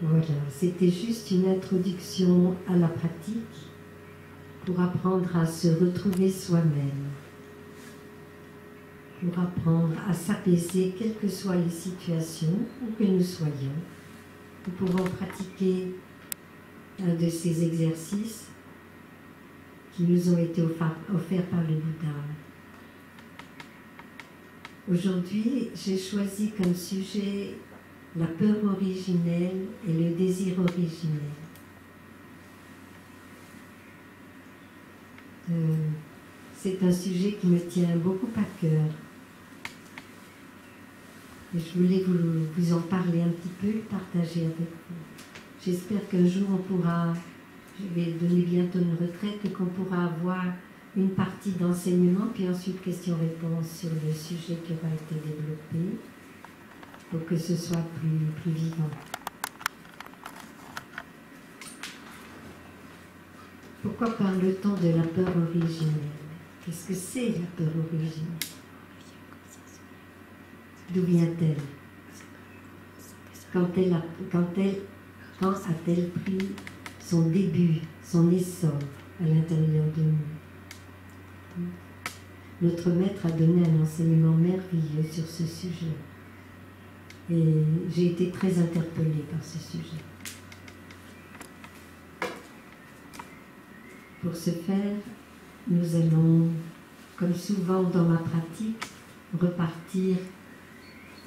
Voilà, c'était juste une introduction à la pratique pour apprendre à se retrouver soi-même, pour apprendre à s'apaiser quelles que soient les situations où que nous soyons. Nous pouvons pratiquer un de ces exercices qui nous ont été offerts par le Bouddha. Aujourd'hui, j'ai choisi comme sujet la peur originelle et le désir originel. C'est un sujet qui me tient beaucoup à cœur. Et je voulais vous en parler un petit peu, partager avec vous. J'espère qu'un jour on pourra, je vais donner bientôt une retraite et qu'on pourra avoir une partie d'enseignement, puis ensuite questions-réponses sur le sujet qui aura été développé, pour que ce soit plus vivant. Pourquoi parle-t-on de la peur originelle? Qu'est-ce que c'est la peur originelle? D'où vient-elle? Quand a-t-elle pris son début, son essor à l'intérieur de nous? Notre maître a donné un enseignement merveilleux sur ce sujet. Et j'ai été très interpellée par ce sujet. Pour ce faire, nous allons, comme souvent dans ma pratique, repartir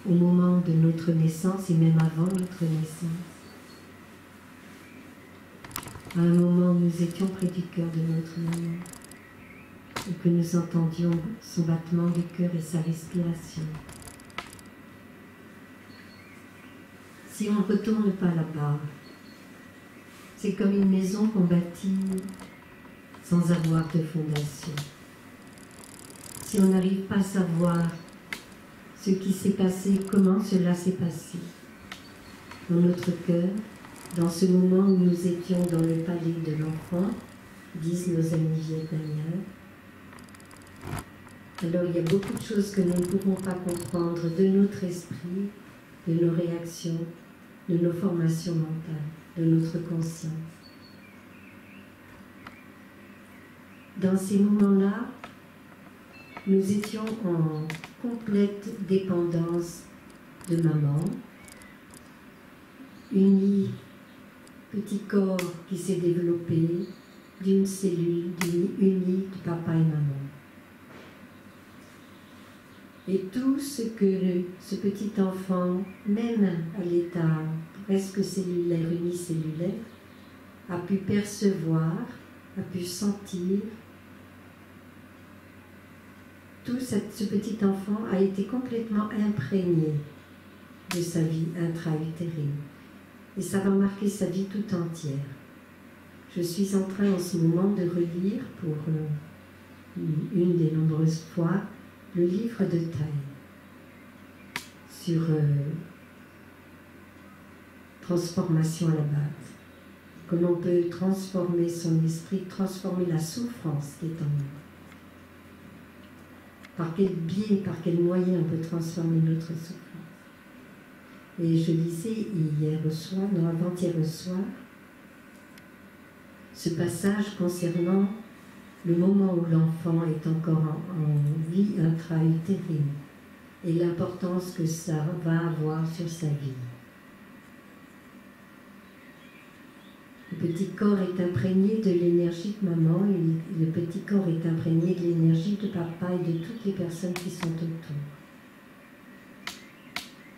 au moment de notre naissance et même avant notre naissance. À un moment où nous étions près du cœur de notre maman et que nous entendions son battement du cœur et sa respiration. Si on ne retourne pas là-bas, c'est comme une maison qu'on bâtit sans avoir de fondation. Si on n'arrive pas à savoir ce qui s'est passé, comment cela s'est passé dans notre cœur, dans ce moment où nous étions dans le palais de l'enfant, disent nos amis vietnamiens, alors il y a beaucoup de choses que nous ne pourrons pas comprendre de notre esprit, de nos réactions, de nos formations mentales, de notre conscience. Dans ces moments-là, nous étions en complète dépendance de maman, unis, petit corps qui s'est développé d'une cellule unie de papa et maman. Et tout ce que ce petit enfant, même à l'état presque cellulaire, unicellulaire, a pu percevoir, a pu sentir, tout ce petit enfant a été complètement imprégné de sa vie intra-utérine. Et ça va marquer sa vie tout entière. Je suis en train en ce moment de relire pour une des nombreuses fois le livre de Thaï sur transformation à la base. Comment on peut transformer son esprit, transformer la souffrance qui est en nous. Par quel biais, par quel moyen on peut transformer notre souffrance. Et je lisais avant-hier au soir, ce passage concernant le moment où l'enfant est encore en vie intra-utérine et l'importance que ça va avoir sur sa vie. Le petit corps est imprégné de l'énergie de maman et le petit corps est imprégné de l'énergie de papa et de toutes les personnes qui sont autour.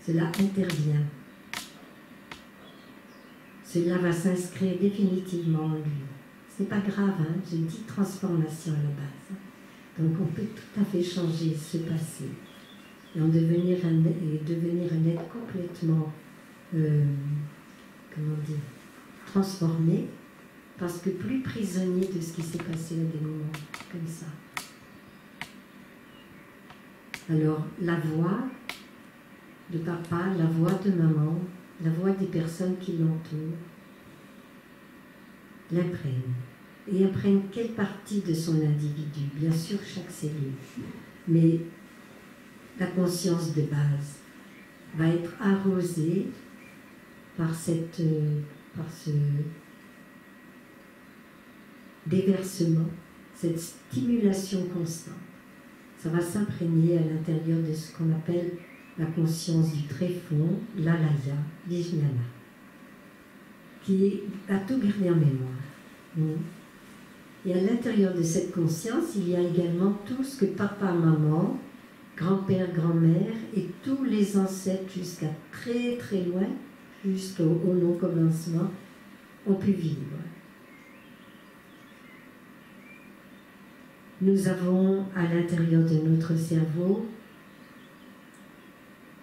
Cela intervient. Cela va s'inscrire définitivement en lui. Ce n'est pas grave, hein, je dis transformation à la base. Donc on peut tout à fait changer ce passé et devenir un être complètement, transformé, parce que plus prisonnier de ce qui s'est passé à des moments comme ça. Alors la voix de papa, la voix de maman, la voix des personnes qui l'entourent, l'imprègne. Et imprègne quelle partie de son individu? Bien sûr, chaque cellule. Mais la conscience de base va être arrosée par ce déversement, cette stimulation constante. Ça va s'imprégner à l'intérieur de ce qu'on appelle la conscience du tréfond, l'alaya, vijnana, qui a tout gardé en mémoire. Et à l'intérieur de cette conscience, il y a également tout ce que papa, maman, grand-père, grand-mère et tous les ancêtres jusqu'à très très loin, jusqu'au non-commencement, ont pu vivre. Nous avons à l'intérieur de notre cerveau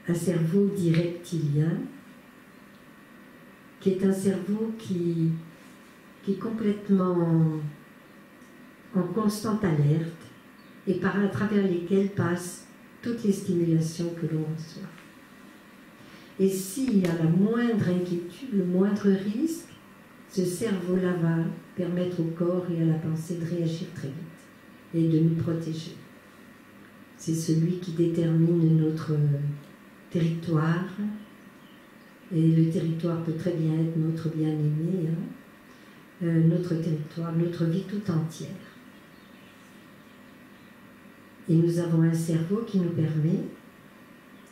un cerveau dit reptilien, qui est un cerveau qui est complètement en constante alerte et à travers lesquels passent toutes les stimulations que l'on reçoit. Et s'il y a la moindre inquiétude, le moindre risque, ce cerveau-là va permettre au corps et à la pensée de réagir très vite et de nous protéger. C'est celui qui détermine notre territoire, et le territoire peut très bien être notre bien-aimé, notre territoire, notre vie tout entière. Et nous avons un cerveau qui nous permet,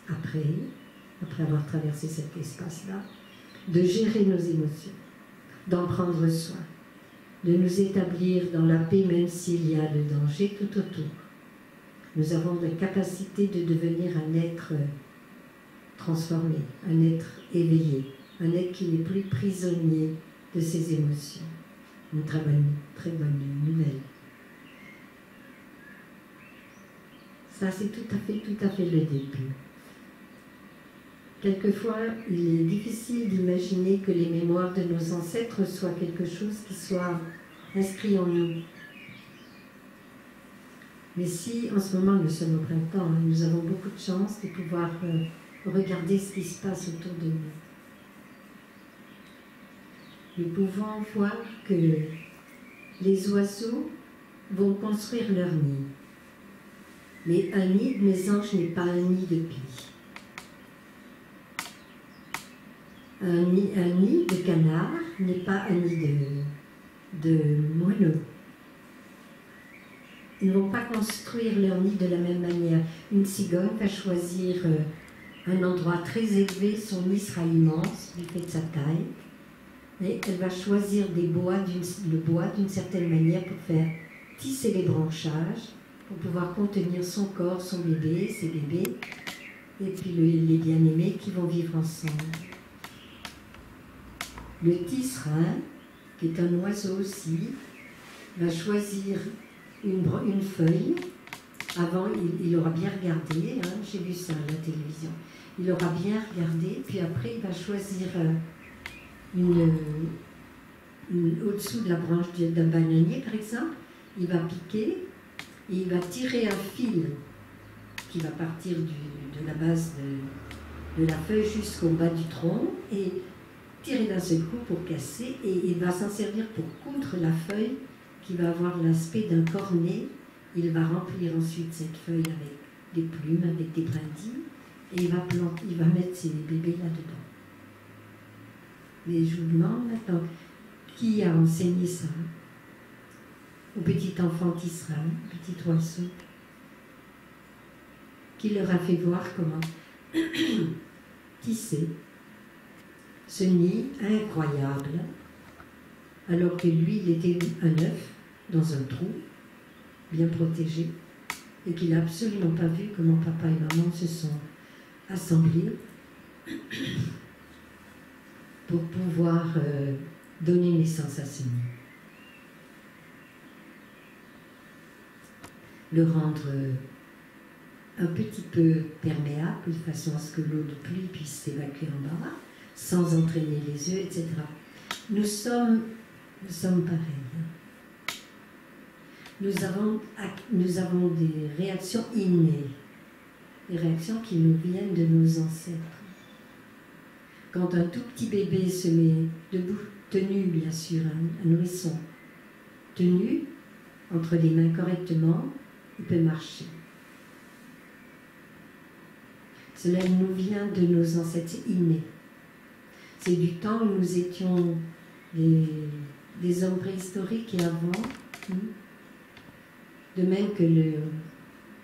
après avoir traversé cet espace-là, de gérer nos émotions, d'en prendre soin, de nous établir dans la paix même s'il y a le danger tout autour. Nous avons la capacité de devenir un être transformé, un être éveillé, un être qui n'est plus prisonnier de ses émotions. Une très bonne nouvelle. Ça, c'est tout à fait le début. Quelquefois, il est difficile d'imaginer que les mémoires de nos ancêtres soient quelque chose qui soit inscrit en nous. Mais si, en ce moment, nous sommes au printemps, nous avons beaucoup de chance de pouvoir regarder ce qui se passe autour de nous. Nous pouvons voir que les oiseaux vont construire leur nid. Mais un nid de mésange n'est pas un nid de pie. Un nid de canard n'est pas un nid de moineau. Ils ne vont pas construire leur nid de la même manière. Une cigogne va choisir un endroit très élevé, son nid sera immense du fait de sa taille, et elle va choisir le bois d'une certaine manière pour faire tisser les branchages, pour pouvoir contenir son corps, son bébé, ses bébés, et puis les bien-aimés qui vont vivre ensemble. Le tisserin, qui est un oiseau aussi, va choisir une feuille. Avant, il aura bien regardé, j'ai vu ça à la télévision, il aura bien regardé, puis après il va choisir au-dessous de la branche d'un bananier, par exemple, il va piquer, et il va tirer un fil qui va partir de la base de la feuille jusqu'au bas du tronc, et tirer d'un seul coup pour casser, et il va s'en servir pour coudre la feuille qui va avoir l'aspect d'un cornet. Il va remplir ensuite cette feuille avec des plumes, avec des brindilles, et il va mettre ses bébés là-dedans. Mais je vous demande maintenant, qui a enseigné ça au petit enfant tisserand, petit oiseau, qui leur a fait voir comment tisser ce nid incroyable, alors que lui, il était un œuf dans un trou, bien protégé, et qu'il n'a absolument pas vu comment papa et maman se sont assemblés pour pouvoir donner naissance à ce nid. Le rendre un petit peu perméable, de façon à ce que l'eau de pluie puisse s'évacuer en bas, sans entraîner les œufs, etc. Nous sommes pareils. Nous avons des réactions innées, des réactions qui nous viennent de nos ancêtres. Quand un tout petit bébé se met debout, tenu bien sûr, un nourrisson, tenu entre les mains correctement, il peut marcher. Cela nous vient de nos ancêtres, c'est inné. C'est du temps où nous étions des hommes préhistoriques et avant. De même que le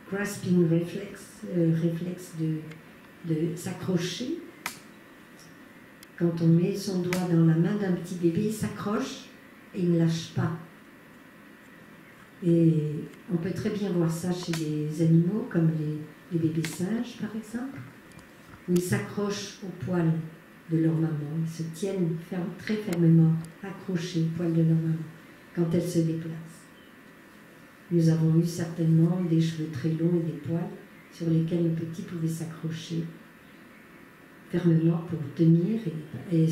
grasping réflexe de s'accrocher. Quand on met son doigt dans la main d'un petit bébé, il s'accroche et il ne lâche pas. Et on peut très bien voir ça chez les animaux, comme les bébés singes, par exemple, où ils s'accrochent au poil de leur maman. Ils se tiennent très fermement accrochés au poil de leur maman quand elle se déplace. Nous avons eu certainement des cheveux très longs et des poils sur lesquels le petit pouvait s'accrocher fermement pour tenir et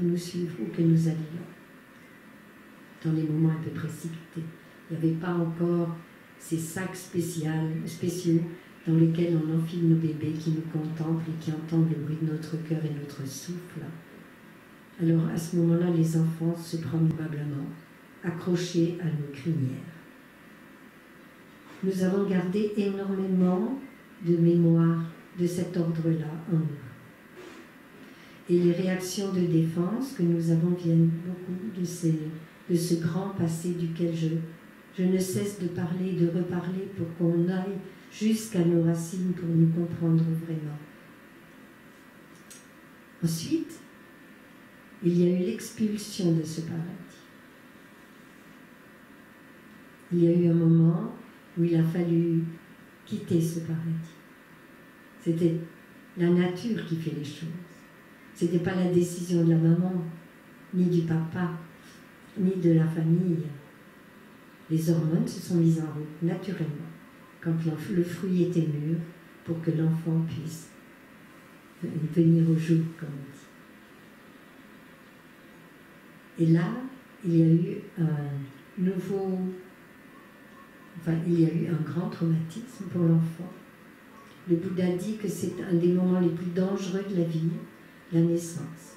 nous suivre où que nous allions, dans les moments un peu précipités. Il n'y avait pas encore ces sacs spéciaux dans lesquels on enfile nos bébés qui nous contemplent et qui entendent le bruit de notre cœur et notre souffle. Alors à ce moment-là, les enfants se prennent probablement accrochés à nos crinières. Nous avons gardé énormément de mémoire de cet ordre-là en nous. Et les réactions de défense que nous avons viennent beaucoup de ce grand passé duquel je ne cesse de parler et de reparler pour qu'on aille jusqu'à nos racines pour nous comprendre vraiment. Ensuite, il y a eu l'expulsion de ce paradis. Il y a eu un moment où il a fallu quitter ce paradis. C'était la nature qui fait les choses. Ce n'était pas la décision de la maman, ni du papa, ni de la famille. Les hormones se sont mises en route naturellement, quand le fruit était mûr, pour que l'enfant puisse venir au jour, comme on dit. Et là, il y a eu il y a eu un grand traumatisme pour l'enfant. Le Bouddha dit que c'est un des moments les plus dangereux de la vie, la naissance.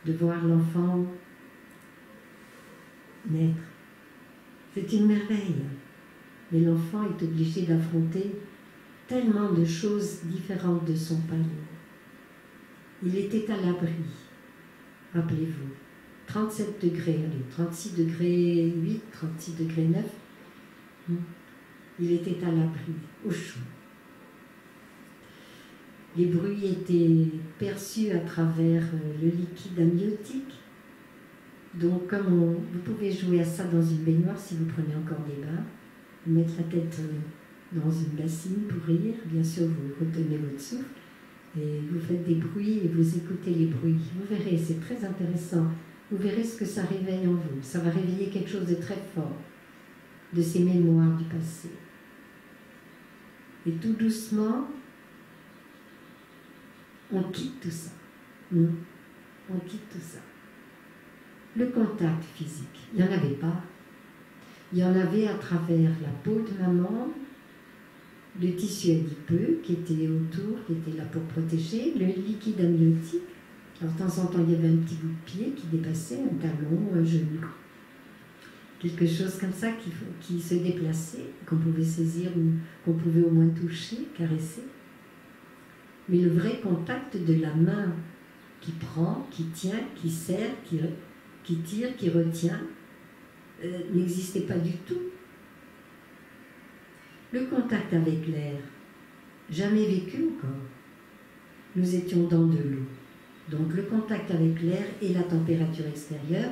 De voir l'enfant naître. C'est une merveille. Mais l'enfant est obligé d'affronter tellement de choses différentes de son palier. Il était à l'abri, rappelez-vous. 37 degrés, 36 degrés 8, 36 degrés 9. Il était à l'abri, au chaud. Les bruits étaient perçus à travers le liquide amniotique. Donc, vous pouvez jouer à ça dans une baignoire si vous prenez encore des bains, mettre la tête dans une bassine pour rire. Bien sûr, vous retenez votre souffle et vous faites des bruits et vous écoutez les bruits. Vous verrez, c'est très intéressant. Vous verrez ce que ça réveille en vous. Ça va réveiller quelque chose de très fort, de ces mémoires du passé. Et tout doucement, on quitte tout ça. On quitte tout ça. Le contact physique, il n'y en avait pas. Il y en avait à travers la peau de maman, le tissu adipeux qui était autour, qui était là pour protéger, le liquide amniotique. Alors, de temps en temps, il y avait un petit bout de pied qui dépassait, un talon, un genou. Quelque chose comme ça qui se déplaçait, qu'on pouvait saisir ou qu'on pouvait au moins toucher, caresser. Mais le vrai contact de la main qui prend, qui tient, qui serre, qui tire, qui retient, n'existait pas du tout. Le contact avec l'air, jamais vécu encore. Nous étions dans de l'eau. Donc le contact avec l'air et la température extérieure,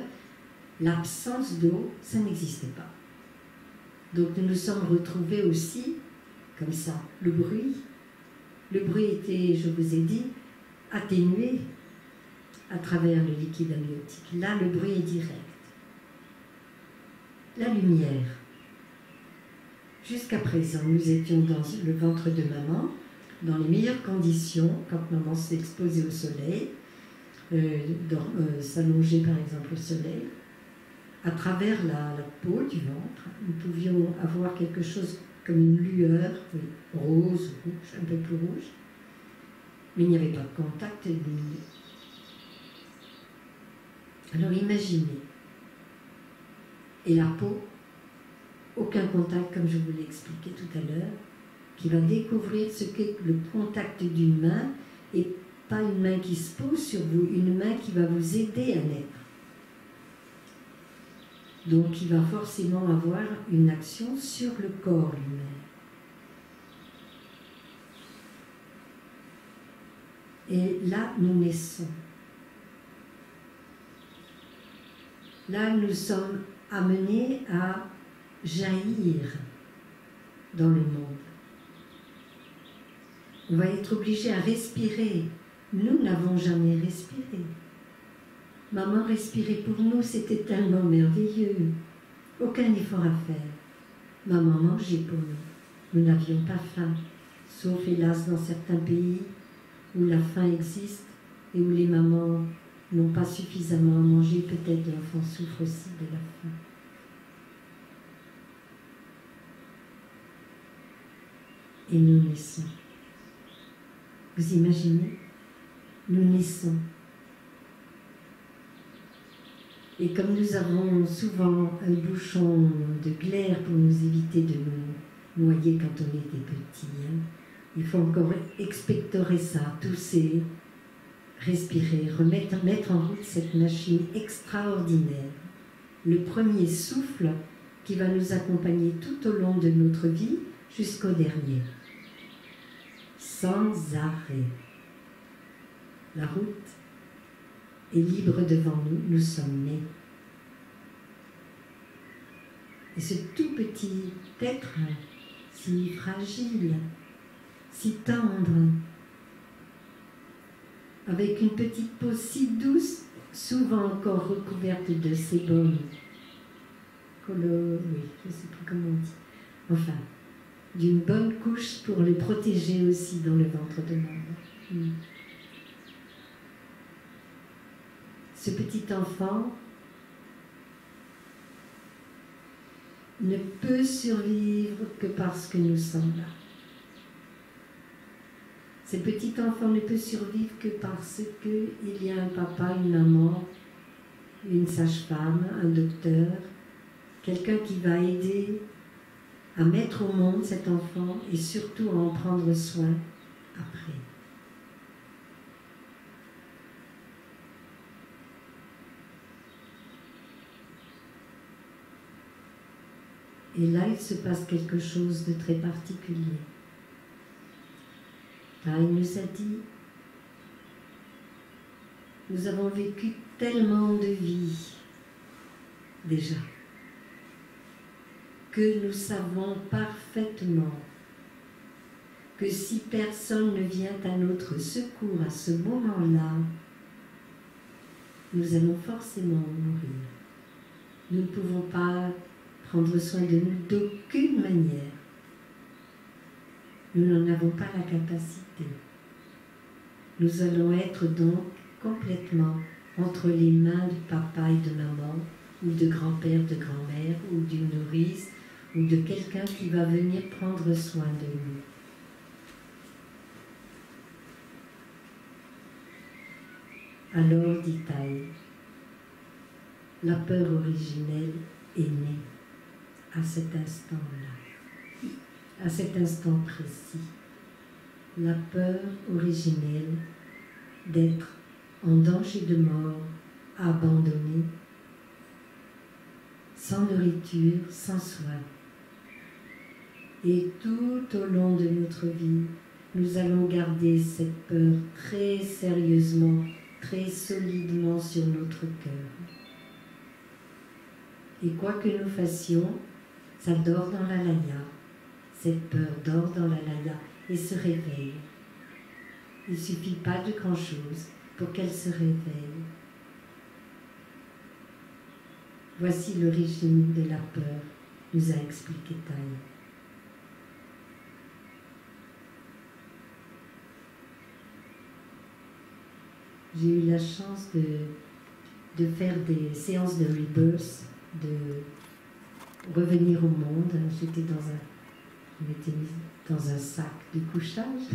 l'absence d'eau, ça n'existait pas. Donc nous nous sommes retrouvés aussi, comme ça, le bruit. Le bruit était, je vous ai dit, atténué à travers le liquide amniotique. Là, le bruit est direct. La lumière. Jusqu'à présent, nous étions dans le ventre de maman, dans les meilleures conditions, quand maman s'exposait au soleil, s'allonger par exemple au soleil. À travers la peau du ventre, nous pouvions avoir quelque chose comme une lueur, rose, rouge, un peu plus rouge, mais il n'y avait pas de contact. Alors imaginez, et la peau, aucun contact comme je vous l'ai expliqué tout à l'heure, qui va découvrir ce qu'est le contact d'une main et pas une main qui se pose sur vous, une main qui va vous aider à naître. Donc il va forcément avoir une action sur le corps lui-même. Et là, nous naissons. Là, nous sommes amenés à jaillir dans le monde. On va être obligé à respirer. Nous n'avons jamais respiré. Maman respirait pour nous, c'était tellement merveilleux. Aucun effort à faire. Maman mangeait pour nous. Nous n'avions pas faim, sauf hélas dans certains pays où la faim existe et où les mamans n'ont pas suffisamment à manger, peut-être l'enfant souffre aussi de la faim. Et nous naissons. Vous imaginez? Nous naissons. Et comme nous avons souvent un bouchon de glaire pour nous éviter de nous noyer quand on était petit, il faut encore expectorer ça, tousser, respirer, mettre en route cette machine extraordinaire. Le premier souffle qui va nous accompagner tout au long de notre vie jusqu'au dernier. Sans arrêt. La route est libre devant nous, nous sommes nés. Et ce tout petit être, si fragile, si tendre, avec une petite peau si douce, souvent encore recouverte de sébum, oui, je ne sais plus comment on dit, enfin, d'une bonne couche pour le protéger aussi dans le ventre de maman. Ce petit enfant ne peut survivre que parce que nous sommes là. Ce petit enfant ne peut survivre que parce qu'il y a un papa, une maman, une sage-femme, un docteur, quelqu'un qui va aider à mettre au monde cet enfant et surtout à en prendre soin après. Et là, il se passe quelque chose de très particulier. Là, il nous a dit, nous avons vécu tellement de vies déjà, que nous savons parfaitement que si personne ne vient à notre secours à ce moment-là, nous allons forcément mourir. Nous ne pouvons pas prendre soin de nous d'aucune manière. Nous n'en avons pas la capacité. Nous allons être donc complètement entre les mains de papa et de maman, ou de grand-père, de grand-mère, ou d'une nourrice, ou de quelqu'un qui va venir prendre soin de nous. Alors, dit Taï, la peur originelle est née à cet instant-là, à cet instant précis. La peur originelle d'être en danger de mort, abandonné, sans nourriture, sans soin. Et tout au long de notre vie, nous allons garder cette peur très sérieusement, très solidement sur notre cœur. Et quoi que nous fassions, ça dort dans la laya. Cette peur dort dans la laya et se réveille. Il ne suffit pas de grand-chose pour qu'elle se réveille. Voici l'origine de la peur, nous a expliqué Taï. J'ai eu la chance de faire des séances de rebirth, de revenir au monde. J'étais dans un sac de couchage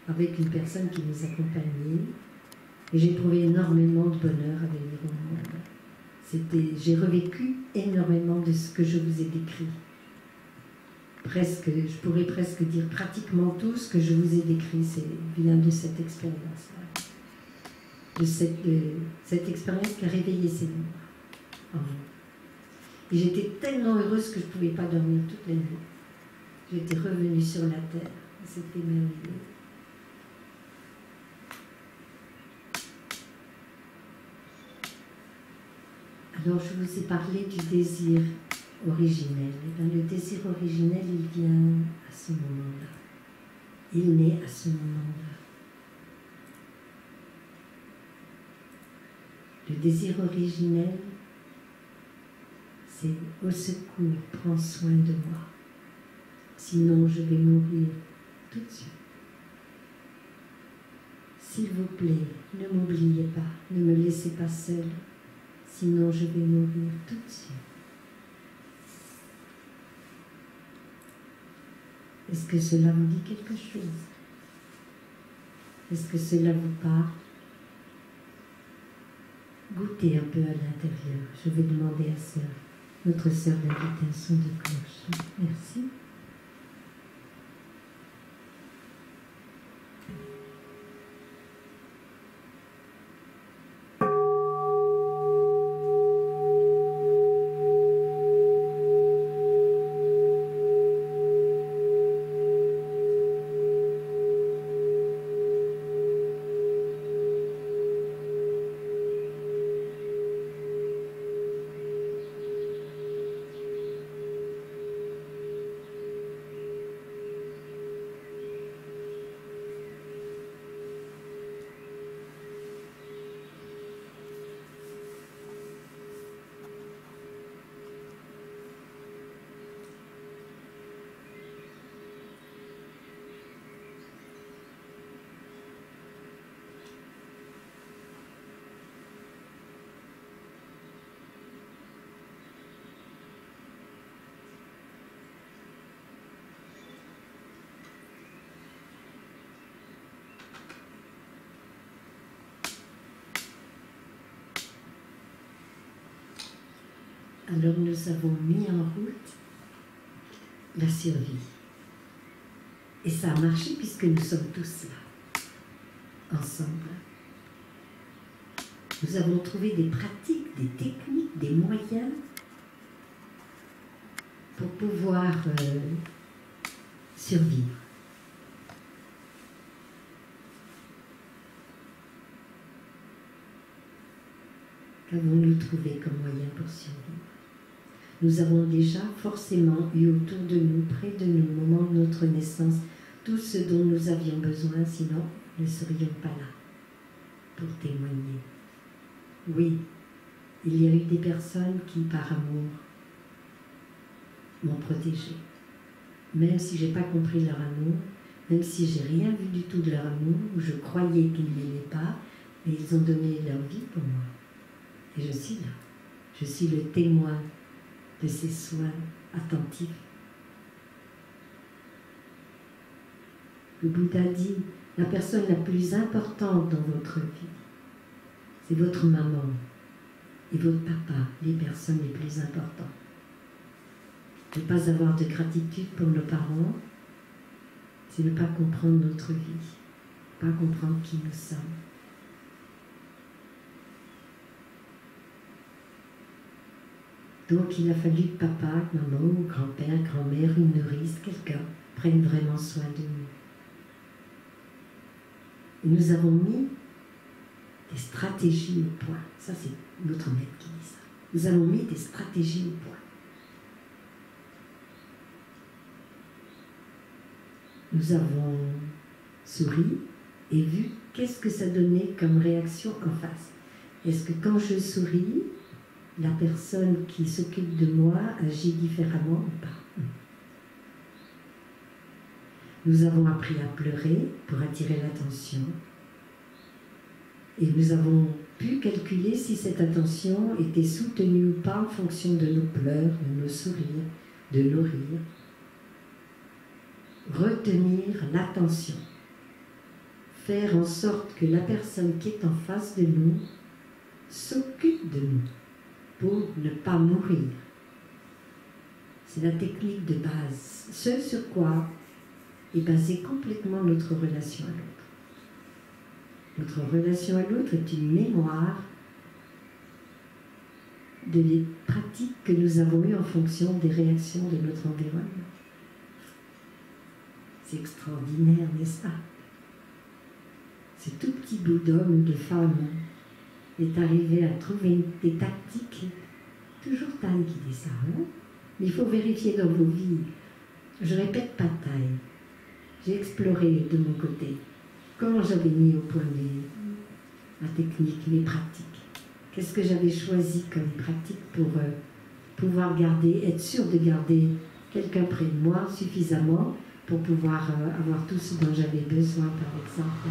avec une personne qui nous accompagnait et j'ai trouvé énormément de bonheur à venir au monde. J'ai revécu énormément de ce que je vous ai décrit. Je pourrais presque dire pratiquement tout ce que je vous ai décrit, vient de cette expérience-là. de cette expérience qui a réveillé ces mémoires en vous. Et j'étais tellement heureuse que je ne pouvais pas dormir toute la nuit. J'étais revenue sur la terre. C'était merveilleux. Alors, je vous ai parlé du désir originel. Et bien, le désir originel, il vient à ce moment-là. Il naît à ce moment-là. Le désir originel, c'est « Au secours, prends soin de moi, sinon je vais mourir tout de suite. S'il vous plaît, ne m'oubliez pas, ne me laissez pas seule, sinon je vais mourir tout de suite. » Est-ce que cela vous dit quelque chose? Est-ce que cela vous parle? Goûtez un peu à l'intérieur. Je vais demander à notre sœur d'inviter un son de cloche. Merci. Alors nous avons mis en route la survie. Et ça a marché puisque nous sommes tous là, ensemble. Nous avons trouvé des pratiques, des techniques, des moyens pour pouvoir survivre. Qu'avons-nous trouvé comme moyen pour survivre? Nous avons déjà forcément eu autour de nous, près de nous, au moment de notre naissance, tout ce dont nous avions besoin, sinon nous ne serions pas là pour témoigner. Oui, il y a eu des personnes qui, par amour, m'ont protégée. Même si je n'ai pas compris leur amour, même si j'ai rien vu du tout de leur amour, ou je croyais qu'ils ne m'aimaient pas, mais ils ont donné leur vie pour moi. Et je suis là. Je suis le témoin de ces soins attentifs. Le Bouddha dit, la personne la plus importante dans votre vie, c'est votre maman et votre papa, les personnes les plus importantes. Ne pas avoir de gratitude pour nos parents, c'est ne pas comprendre notre vie, pas comprendre qui nous sommes. Donc il a fallu que papa, maman, grand-père, grand-mère, une nourrice, quelqu'un prenne vraiment soin de nous. Et nous avons mis des stratégies au point. Ça, c'est notre maître qui dit ça. Nous avons mis des stratégies au point. Nous avons souri et vu qu'est-ce que ça donnait comme réaction en face. Est-ce que quand je souris, la personne qui s'occupe de moi agit différemment ou pas? Nous avons appris à pleurer pour attirer l'attention. Et nous avons pu calculer si cette attention était soutenue ou pas en fonction de nos pleurs, de nos sourires, de nos rires. Retenir l'attention. Faire en sorte que la personne qui est en face de nous s'occupe de nous pour ne pas mourir. C'est la technique de base. Ce sur quoi est basée complètement notre relation à l'autre. Notre relation à l'autre est une mémoire de les pratiques que nous avons eues en fonction des réactions de notre environnement. C'est extraordinaire, n'est-ce pas? Ce tout petit bout d'homme ou de femme est arrivé à trouver des tactiques. Toujours Tan qui dit ça, hein? Mais il faut vérifier dans vos vies. Je répète pas taille. J'ai exploré de mon côté comment j'avais mis au point ma technique, mes pratiques. Qu'est-ce que j'avais choisi comme pratique pour pouvoir garder, être sûr de garder quelqu'un près de moi suffisamment pour pouvoir avoir tout ce dont j'avais besoin, par exemple.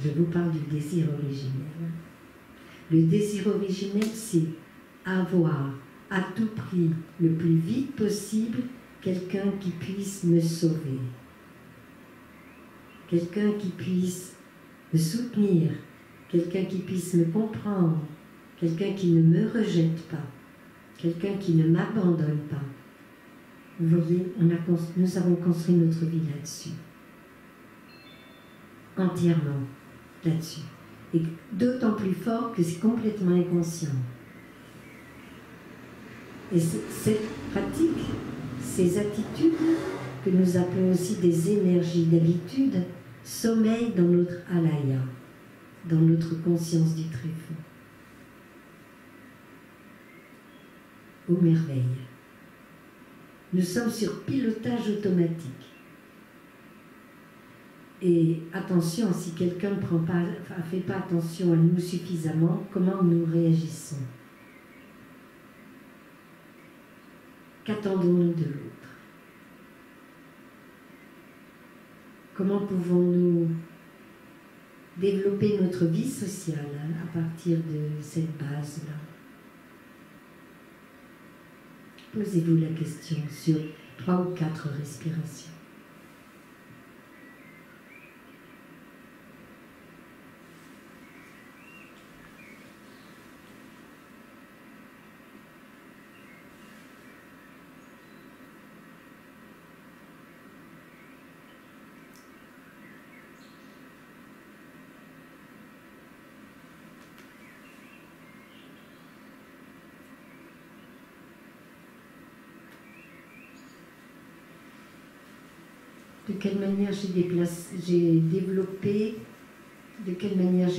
Je vous parle du désir originel. Le désir originel, c'est avoir à tout prix, le plus vite possible, quelqu'un qui puisse me sauver. Quelqu'un qui puisse me soutenir, quelqu'un qui puisse me comprendre, quelqu'un qui ne me rejette pas, quelqu'un qui ne m'abandonne pas. Vous voyez, nous avons construit notre vie là-dessus. Entièrement là-dessus. Et d'autant plus fort que c'est complètement inconscient. Et cette pratique, ces attitudes, que nous appelons aussi des énergies d'habitude, sommeillent dans notre alaya, dans notre conscience du tréfonds. Ô merveille! Nous sommes sur pilotage automatique. Et attention, si quelqu'un ne fait pas attention à nous suffisamment, comment nous réagissons? Qu'attendons-nous de l'autre? Comment pouvons-nous développer notre vie sociale à partir de cette base-là? Posez-vous la question sur 3 ou 4 respirations. De quelle manière j'ai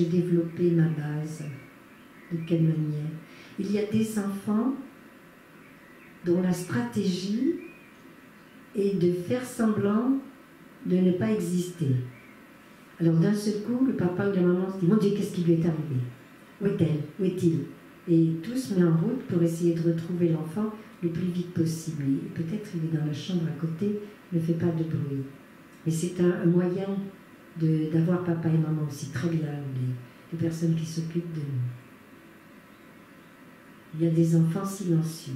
développé ma base? De quelle manière? Il y a des enfants dont la stratégie est de faire semblant de ne pas exister. Alors d'un seul coup, le papa ou la maman se dit « Mon Dieu, qu'est-ce qui lui est arrivé? Où est-elle? Où est-il » Et tout se met en route pour essayer de retrouver l'enfant le plus vite possible. Et peut-être il est dans la chambre à côté, ne fait pas de bruit. Mais c'est un moyen d'avoir papa et maman aussi très bien, les personnes qui s'occupent de nous. Il y a des enfants silencieux.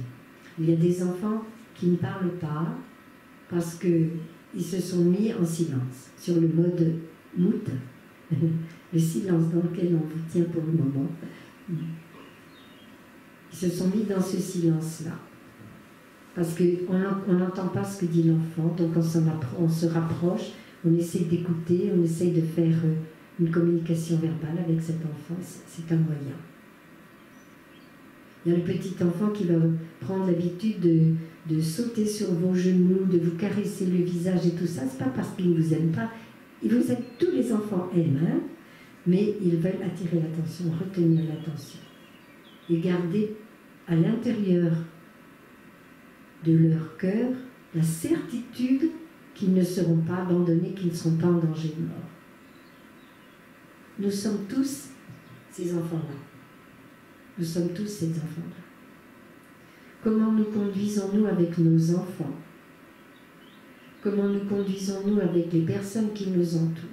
Il y a des enfants qui ne parlent pas parce qu'ils se sont mis en silence, sur le mode mout, le silence dans lequel on vous tient pour le moment. Ils se sont mis dans ce silence-là. Parce qu'on n'entend pas ce que dit l'enfant, donc on se rapproche, on essaie d'écouter, on essaie de faire une communication verbale avec cet enfant, c'est un moyen. Il y a le petit enfant qui va prendre l'habitude de sauter sur vos genoux, de vous caresser le visage et tout ça, c'est pas parce qu'il ne vous aime pas, il vous aime, tous les enfants aiment, hein, mais ils veulent attirer l'attention, retenir l'attention, et garder à l'intérieur de leur cœur la certitude qu'ils ne seront pas abandonnés, qu'ils ne seront pas en danger de mort. Nous sommes tous ces enfants-là. Nous sommes tous ces enfants-là. Comment nous conduisons-nous avec nos enfants? Comment nous conduisons-nous avec les personnes qui nous entourent?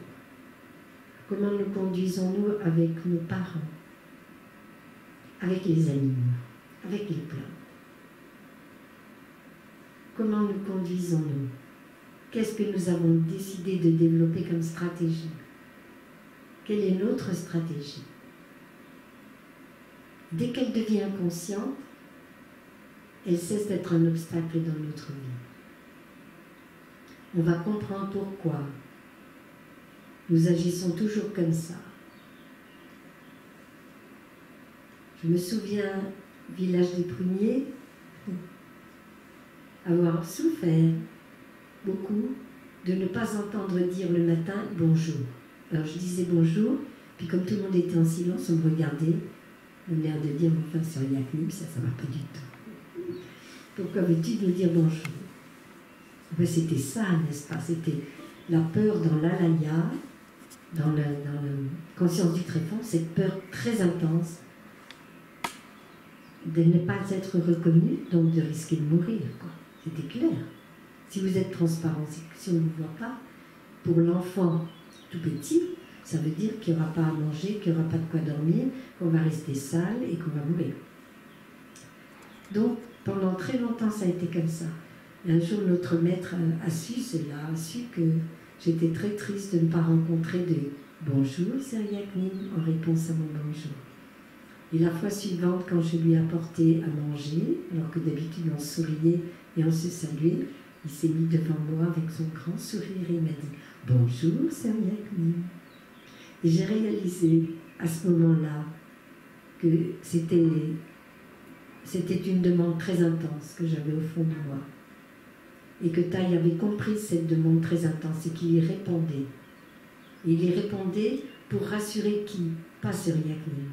Comment nous conduisons-nous avec nos parents? Avec les animaux? Avec les plantes? Comment nous conduisons-nous? Qu'est-ce que nous avons décidé de développer comme stratégie? Quelle est notre stratégie? Dès qu'elle devient inconsciente, elle cesse d'être un obstacle dans notre vie. on va comprendre pourquoi nous agissons toujours comme ça. Je me souviens, village des Pruniers, avoir souffert beaucoup de ne pas entendre dire le matin bonjour. Alors je disais bonjour, puis comme tout le monde était en silence, on me regardait, on l'air de dire enfin sur Yaknim, ça va pas du tout. Pourquoi veux-tu nous dire bonjour? Ben, c'était ça, n'est-ce pas? C'était la peur dans l'alaya, dans la conscience du tréfonds, cette peur très intense de ne pas être reconnu, donc de risquer de mourir, quoi. C'était clair. Si vous êtes transparent, si on ne vous voit pas, pour l'enfant tout petit, ça veut dire qu'il n'y aura pas à manger, qu'il n'y aura pas de quoi dormir, qu'on va rester sale et qu'on va mourir. Donc, pendant très longtemps, ça a été comme ça. Et un jour, notre maître a su cela, a su que j'étais très triste de ne pas rencontrer de « Bonjour, Sir Yaknim » en réponse à mon bonjour. Et la fois suivante, quand je lui ai apporté à manger, alors que d'habitude on souriait et on se saluait, il s'est mis devant moi avec son grand sourire et il m'a dit « Bonjour, Sir Yaknim ». Et j'ai réalisé à ce moment-là que c'était une demande très intense que j'avais au fond de moi. Et que Thaï avait compris cette demande très intense et qu'il y répondait. Et il y répondait pour rassurer qui? Pas Sir Yaknim,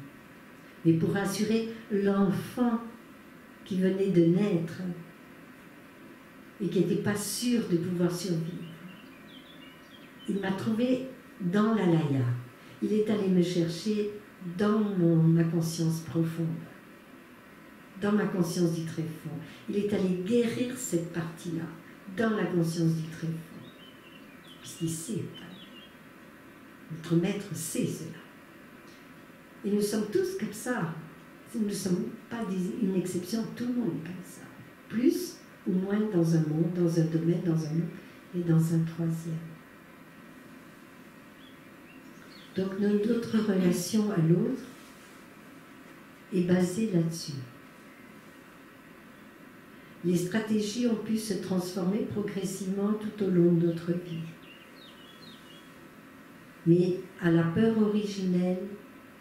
mais pour rassurer l'enfant qui venait de naître et qui n'était pas sûr de pouvoir survivre. Il m'a trouvé dans l'alaya. Il est allé me chercher dans ma conscience profonde, dans ma conscience du tréfonds. Il est allé guérir cette partie-là, dans la conscience du tréfonds. Parce qu'il sait, notre maître sait cela. Et nous sommes tous comme ça. Nous ne sommes pas une exception, tout le monde est comme ça. Plus ou moins dans un monde, dans un domaine, dans un autre et dans un troisième. Donc notre relation à l'autre est basée là-dessus. Les stratégies ont pu se transformer progressivement tout au long de notre vie. Mais à la peur originelle,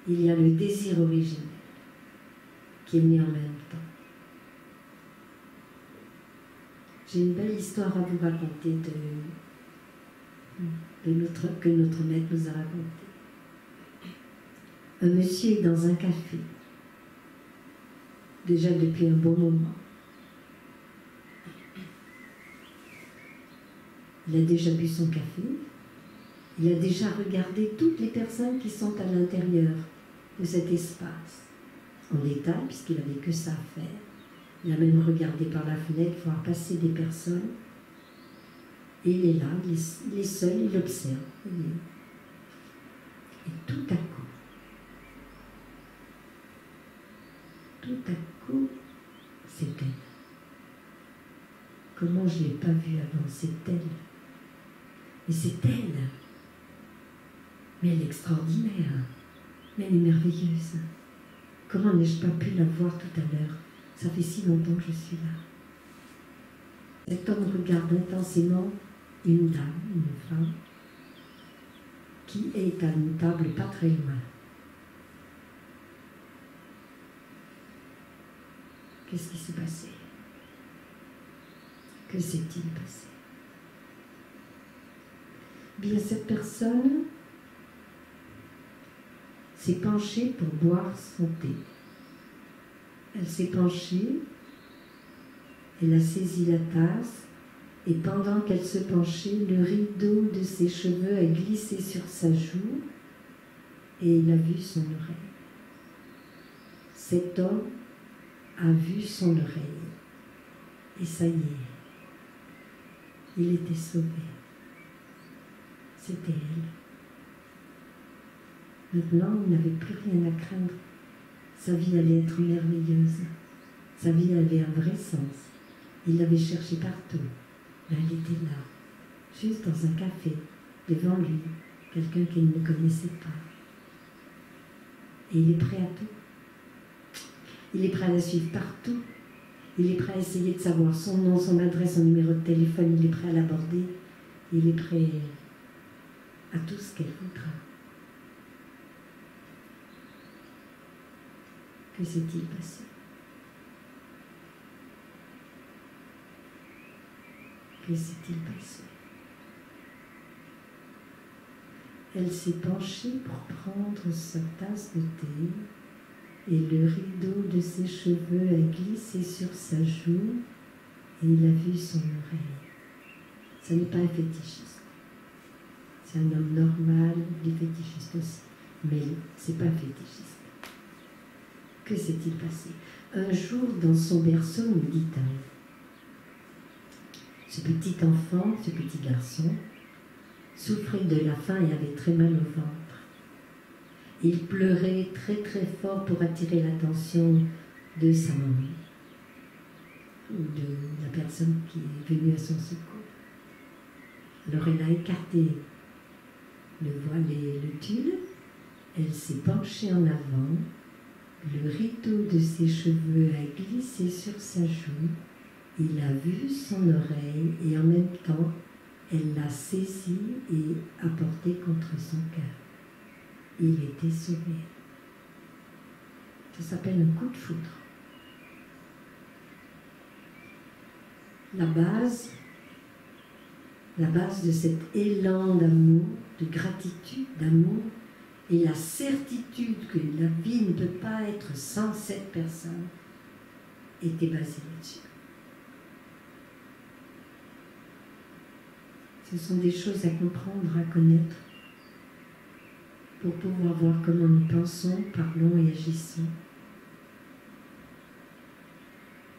il y a le désir originel qui est né en même temps. J'ai une belle histoire à vous raconter que notre maître nous a racontée. Un monsieur est dans un café, déjà depuis un bon moment. Il a déjà bu son café, il a déjà regardé toutes les personnes qui sont à l'intérieur de cet espace, en détail, puisqu'il n'avait que ça à faire. Il a même regardé par la fenêtre, voir passer des personnes. Et il est là, il est seul, il observe. Et tout à coup, c'est elle. Comment je ne l'ai pas vue avant, c'est elle. Mais c'est elle. Mais elle est extraordinaire. Mais elle est merveilleuse. Comment n'ai-je pas pu la voir tout à l'heure? Ça fait si longtemps que je suis là. Cet homme regarde intensément une dame, une femme, qui est à une table pas très loin. Qu'est-ce qui s'est passé? Que s'est-il passé? Bien, cette personne s'est penchée pour boire son thé. Elle s'est penchée, elle a saisi la tasse, et pendant qu'elle se penchait, le rideau de ses cheveux a glissé sur sa joue, et il a vu son oreille. Cet homme a vu son oreille, et ça y est, il était sauvé. C'était elle. Maintenant, il n'avait plus rien à craindre. Sa vie allait être merveilleuse. Sa vie avait un vrai sens. Il l'avait cherchée partout. Là, elle était là, juste dans un café, devant lui, quelqu'un qu'il ne connaissait pas. Et il est prêt à tout. Il est prêt à la suivre partout. Il est prêt à essayer de savoir son nom, son adresse, son numéro de téléphone. Il est prêt à l'aborder. Il est prêt à tout ce qu'elle voudra. Que s'est-il passé? Que s'est-il passé? Elle s'est penchée pour prendre sa tasse de thé et le rideau de ses cheveux a glissé sur sa joue et il a vu son oreille. Ce n'est pas un fétichiste. C'est un homme normal, des fétichistes aussi. Mais ce n'est pas un fétichiste. Que s'est-il passé? Un jour, dans son berceau, me dit-elle, ce petit enfant, ce petit garçon, souffrait de la faim et avait très mal au ventre. Il pleurait très très fort pour attirer l'attention de sa maman ou de la personne qui est venue à son secours. Alors elle a écarté le voile et le tulle, elle s'est penchée en avant, le rideau de ses cheveux a glissé sur sa joue, il a vu son oreille et en même temps, elle l'a saisi et a porté contre son cœur. Il était sauvé. Ça s'appelle un coup de foudre. La base de cet élan d'amour, de gratitude, d'amour, et la certitude que la vie ne peut pas être sans cette personne, était basée là-dessus. Ce sont des choses à comprendre, à connaître, pour pouvoir voir comment nous pensons, parlons et agissons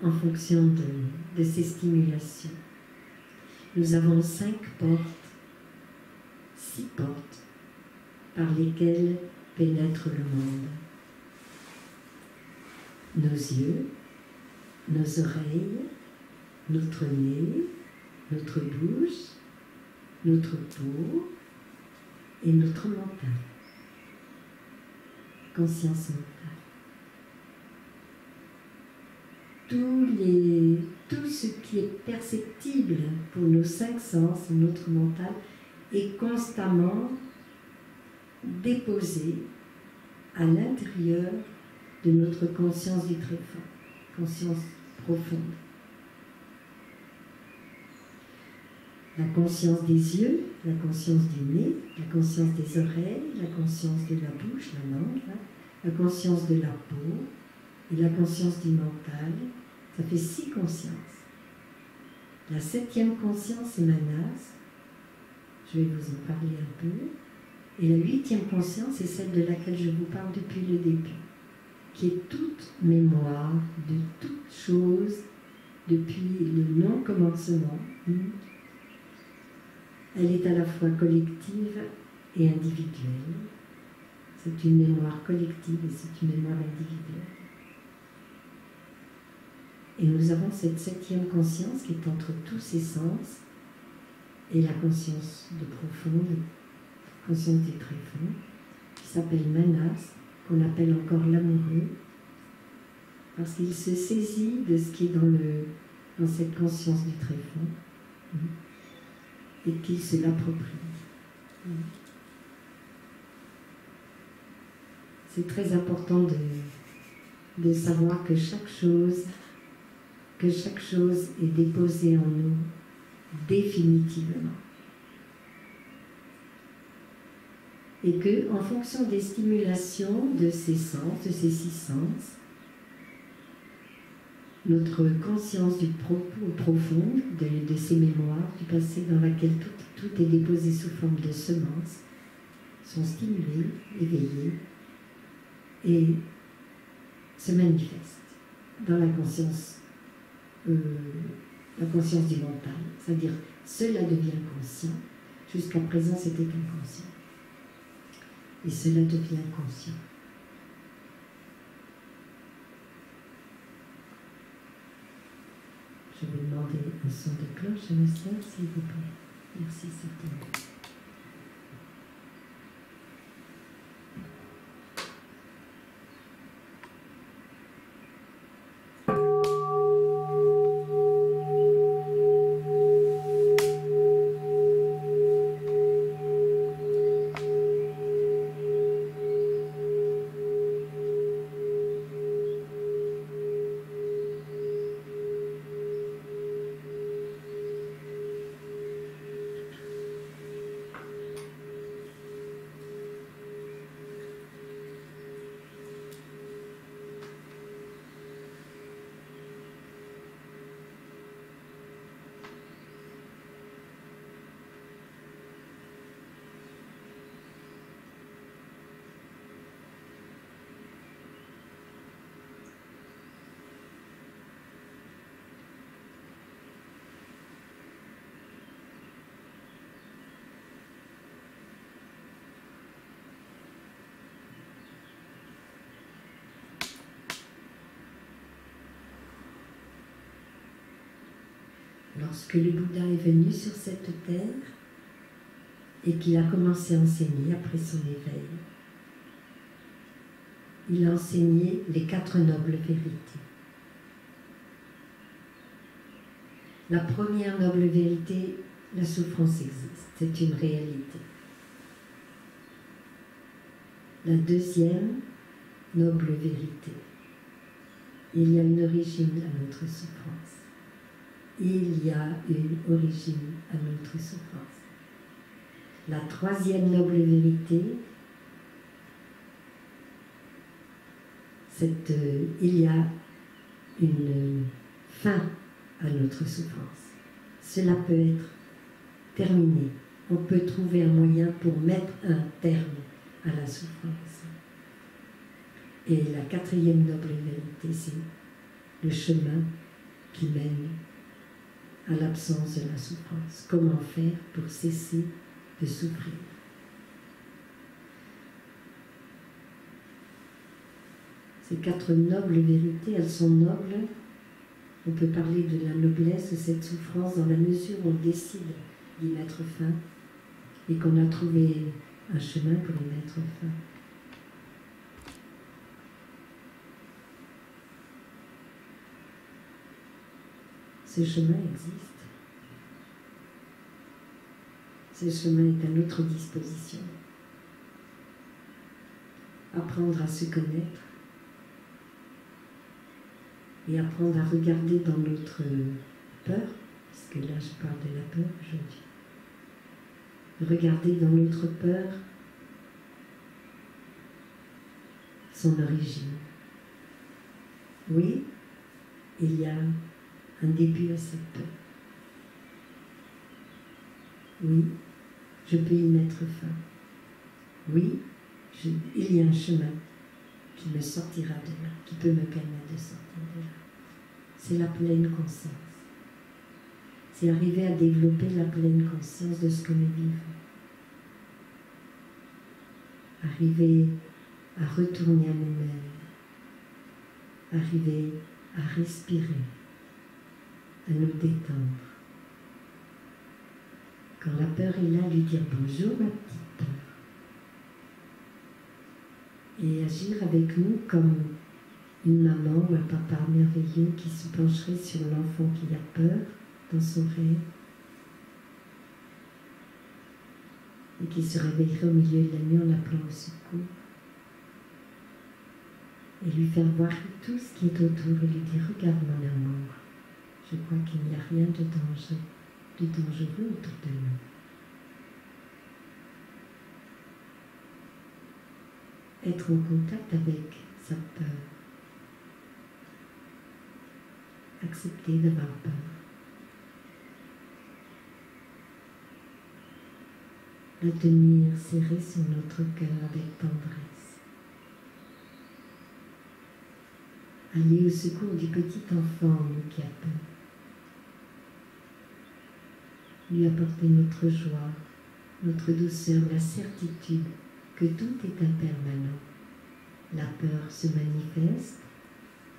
en fonction de ces stimulations. Nous avons 6 portes par lesquelles pénètre le monde. Nos yeux, nos oreilles, notre nez, notre bouche, notre peau et notre mental. Conscience mentale. Tout ce qui est perceptible pour nos 5 sens, notre mental, est constamment déposé à l'intérieur de notre conscience du très fort, conscience profonde. La conscience des yeux, la conscience du nez, la conscience des oreilles, la conscience de la bouche, la langue, la conscience de la peau et la conscience du mental. Ça fait 6 consciences. La 7e conscience est Manas. Je vais vous en parler un peu. Et la 8e conscience est celle de laquelle je vous parle depuis le début, qui est toute mémoire de toute chose depuis le non-commencement. Elle est à la fois collective et individuelle. C'est une mémoire collective et c'est une mémoire individuelle. Et nous avons cette 7e conscience qui est entre tous ces sens et la conscience de profonde, conscience du très fond, qui s'appelle Manas, qu'on appelle encore l'amoureux, parce qu'il se saisit de ce qui est dans cette conscience du très fond et qu'il se l'approprie. C'est très important de savoir que chaque chose est déposée en nous définitivement. Et que, en fonction des stimulations de ces sens, de ces 6 sens, notre conscience du profond, de ces mémoires du passé dans laquelle tout est déposé sous forme de semences, sont stimulées, éveillées et se manifestent dans la conscience du mental. C'est-à-dire, cela devient conscient. Jusqu'à présent, c'était inconscient. Et cela devient conscient. Je vais demander un son de cloche à ma sœur, s'il vous plaît. Merci, certainement. lorsque le Bouddha est venu sur cette terre et qu'il a commencé à enseigner après son éveil, il a enseigné les 4 nobles vérités. La première noble vérité, la souffrance existe, c'est une réalité. La deuxième noble vérité, il y a une origine à notre souffrance. Il y a une origine à notre souffrance. La troisième noble vérité, il y a une fin à notre souffrance. Cela peut être terminé. On peut trouver un moyen pour mettre un terme à la souffrance. Et la quatrième noble vérité, c'est le chemin qui mène à l'absence de la souffrance. Comment faire pour cesser de souffrir? Ces 4 nobles vérités, elles sont nobles. On peut parler de la noblesse de cette souffrance dans la mesure où on décide d'y mettre fin et qu'on a trouvé un chemin pour y mettre fin. Ce chemin existe. Ce chemin est à notre disposition. Apprendre à se connaître et apprendre à regarder dans notre peur, puisque là je parle de la peur aujourd'hui, regarder dans notre peur son origine. Oui, il y a un début à cette peur. Oui, je peux y mettre fin. Oui, il y a un chemin qui me sortira de là, qui peut me permettre de sortir de là. C'est la pleine conscience. C'est arriver à développer la pleine conscience de ce que nous vivons. Arriver à retourner à nous-mêmes. Arriver à respirer, à nous détendre. Quand la peur est là, lui dire bonjour ma petite peur. Et agir avec nous comme une maman ou un papa merveilleux qui se pencherait sur l'enfant qui a peur dans son rêve et qui se réveillerait au milieu de la nuit en appelant au secours et lui faire voir tout ce qui est autour et lui dire regarde mon amour, je crois qu'il n'y a rien de dangereux autour de nous. Être en contact avec sa peur. Accepter d'avoir peur. La tenir serrée sur notre cœur avec tendresse. Aller au secours du petit enfant qui a peur. Lui apporter notre joie, notre douceur, la certitude que tout est impermanent. La peur se manifeste,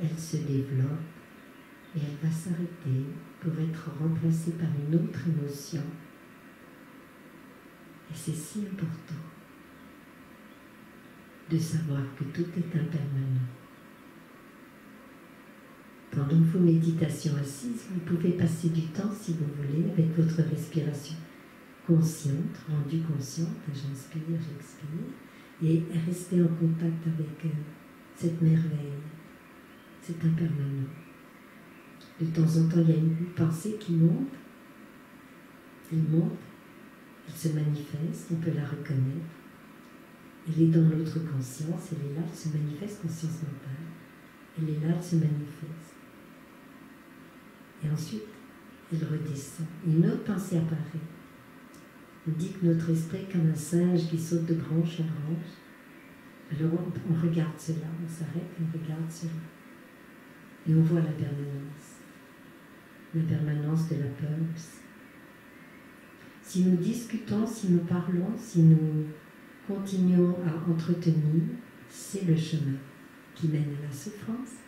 elle se développe et elle va s'arrêter pour être remplacée par une autre émotion. Et c'est si important de savoir que tout est impermanent. Pendant vos méditations assises, vous pouvez passer du temps, si vous voulez, avec votre respiration consciente, rendue consciente. J'inspire, j'expire, et rester en contact avec cette merveille, cet impermanent. De temps en temps, il y a une pensée qui monte, elle se manifeste, on peut la reconnaître. Elle est dans notre conscience, elle est là, elle se manifeste, conscience mentale. Elle est là, elle se manifeste. Et ensuite, elle redescend. Une autre pensée apparaît. On dit que notre esprit est comme un singe qui saute de branche en branche. Alors on regarde cela, on s'arrête, on regarde cela. Et on voit la permanence de la peur aussi. Si nous discutons, si nous parlons, si nous continuons à entretenir, c'est le chemin qui mène à la souffrance.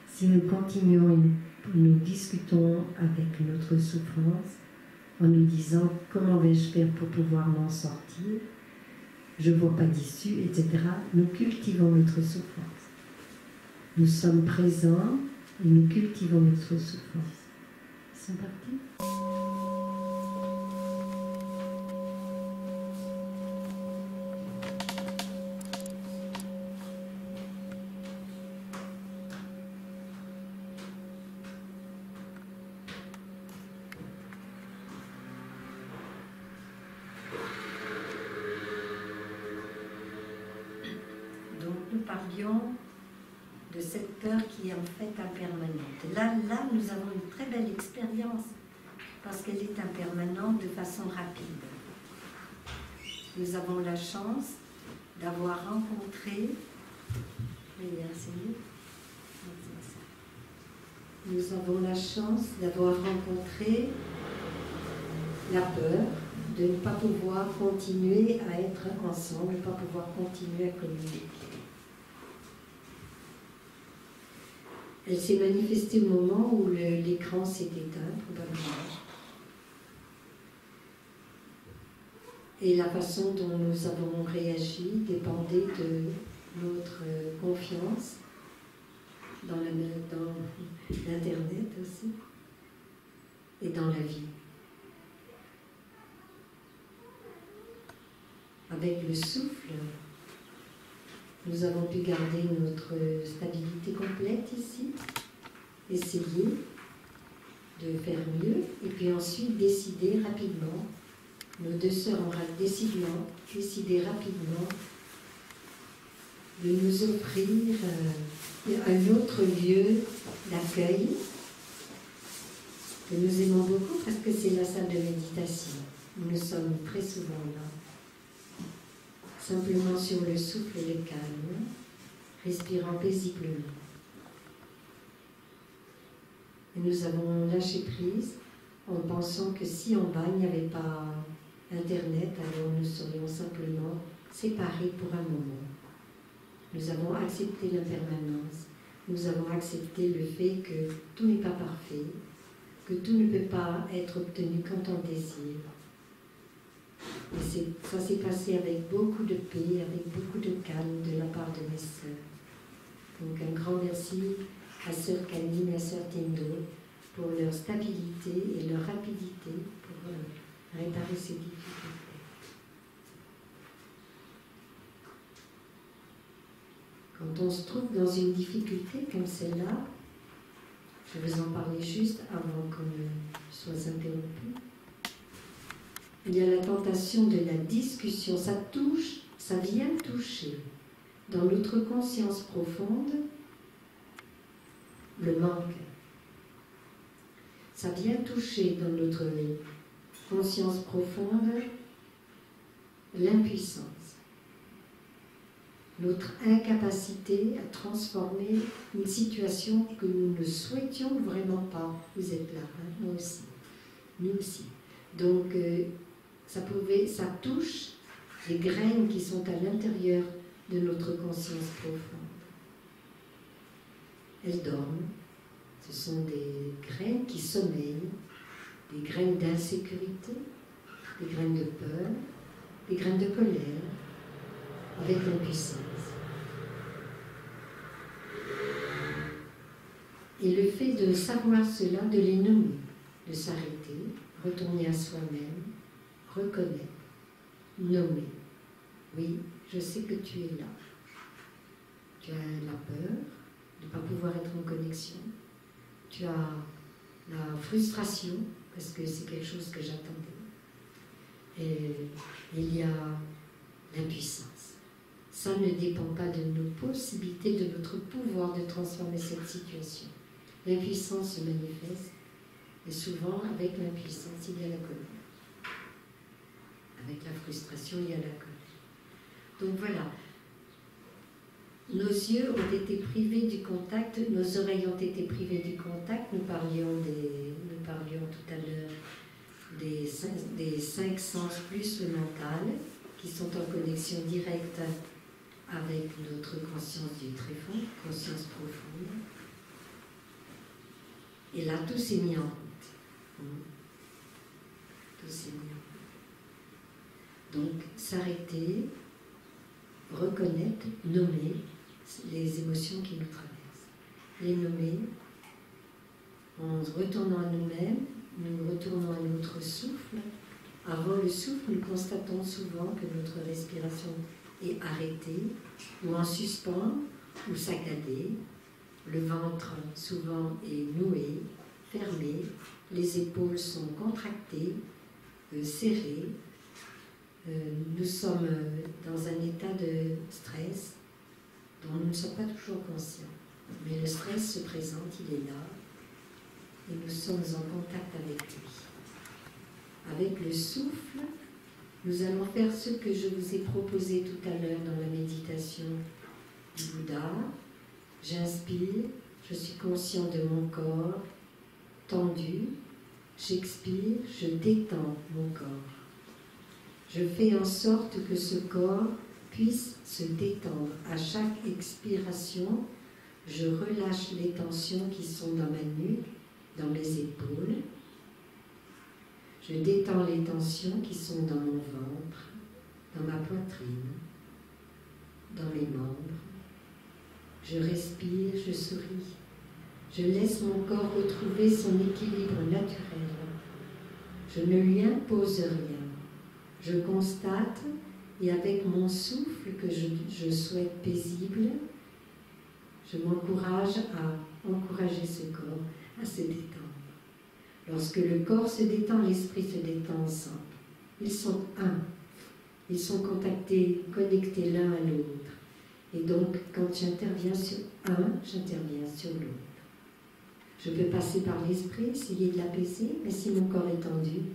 Si nous continuons nous discutons avec notre souffrance en nous disant comment vais-je faire pour pouvoir m'en sortir, je ne vois pas d'issue, etc. Nous cultivons notre souffrance. Nous sommes présents et nous cultivons notre souffrance. Ils sont partis ? De cette peur qui est en fait impermanente. Là, nous avons une très belle expérience parce qu'elle est impermanente de façon rapide. Nous avons la chance d'avoir rencontré... Nous avons la chance d'avoir rencontré la peur de ne pas pouvoir continuer à être ensemble, de ne pas pouvoir continuer à communiquer. Elle s'est manifestée au moment où l'écran s'est éteint, probablement. Et la façon dont nous avons réagi dépendait de notre confiance dans l'Internet aussi et dans la vie. Avec le souffle, nous avons pu garder notre stabilité complète ici, essayer de faire mieux, et puis ensuite décider rapidement, nos deux sœurs ont décidé rapidement de nous offrir un autre lieu d'accueil que nous aimons beaucoup parce que c'est la salle de méditation. Nous sommes très souvent là. Simplement sur le souffle et le calme, respirant paisiblement. Et nous avons lâché prise en pensant que si en bas il n'y avait pas Internet, alors nous serions simplement séparés pour un moment. Nous avons accepté l'impermanence, nous avons accepté le fait que tout n'est pas parfait, que tout ne peut pas être obtenu quand on désire. Et ça s'est passé avec beaucoup de paix, avec beaucoup de calme de la part de mes sœurs. Donc un grand merci à sœur Camille et à sœur Tendo pour leur stabilité et leur rapidité pour réparer ces difficultés. Quand on se trouve dans une difficulté comme celle-là, je vais vous en parler juste avant qu'on ne soit interrompu. Il y a la tentation de la discussion, ça vient toucher dans notre conscience profonde le manque. Ça vient toucher dans notre conscience profonde l'impuissance, notre incapacité à transformer une situation que nous ne souhaitions vraiment pas. Vous êtes là, hein? Moi aussi, nous aussi. Donc, ça touche les graines qui sont à l'intérieur de notre conscience profonde. Elles dorment. Ce sont des graines qui sommeillent, des graines d'insécurité, des graines de peur, des graines de colère, avec l'impuissance. Et le fait de savoir cela, de les nommer, de s'arrêter, retourner à soi-même, reconnaître, nommer. Oui, je sais que tu es là. Tu as la peur de ne pas pouvoir être en connexion. Tu as la frustration, parce que c'est quelque chose que j'attendais. Et il y a l'impuissance. Ça ne dépend pas de nos possibilités, de notre pouvoir de transformer cette situation. L'impuissance se manifeste, et souvent, avec l'impuissance, il y a la colère. Avec la frustration, il y a la colère. Donc voilà. Nos yeux ont été privés du contact, nos oreilles ont été privées du contact. Nous parlions tout à l'heure des 5 sens plus le mental, qui sont en connexion directe avec notre conscience du tréfonds, conscience profonde. Et là, tout s'est mis en route. Tout s'est mis en route. Donc, s'arrêter, reconnaître, nommer les émotions qui nous traversent. Les nommer en retournant à nous-mêmes, nous retournons à notre souffle. Avant le souffle, nous constatons souvent que notre respiration est arrêtée, ou en suspens, ou saccadée. Le ventre souvent est noué, fermé, les épaules sont contractées, serrées. Nous sommes dans un état de stress dont nous ne sommes pas toujours conscients. Mais le stress se présente, il est là, et nous sommes en contact avec lui. Avec le souffle, nous allons faire ce que je vous ai proposé tout à l'heure dans la méditation du Bouddha. J'inspire, je suis conscient de mon corps tendu. J'expire, je détends mon corps. Je fais en sorte que ce corps puisse se détendre. À chaque expiration, je relâche les tensions qui sont dans ma nuque, dans mes épaules. Je détends les tensions qui sont dans mon ventre, dans ma poitrine, dans mes membres. Je respire, je souris. Je laisse mon corps retrouver son équilibre naturel. Je ne lui impose rien. Je constate, et avec mon souffle que je souhaite paisible, je m'encourage à encourager ce corps à se détendre. Lorsque le corps se détend, l'esprit se détend ensemble. Ils sont un. Ils sont connectés l'un à l'autre. Et donc, quand j'interviens sur un, j'interviens sur l'autre. Je peux passer par l'esprit, essayer de l'apaiser, mais si mon corps est tendu,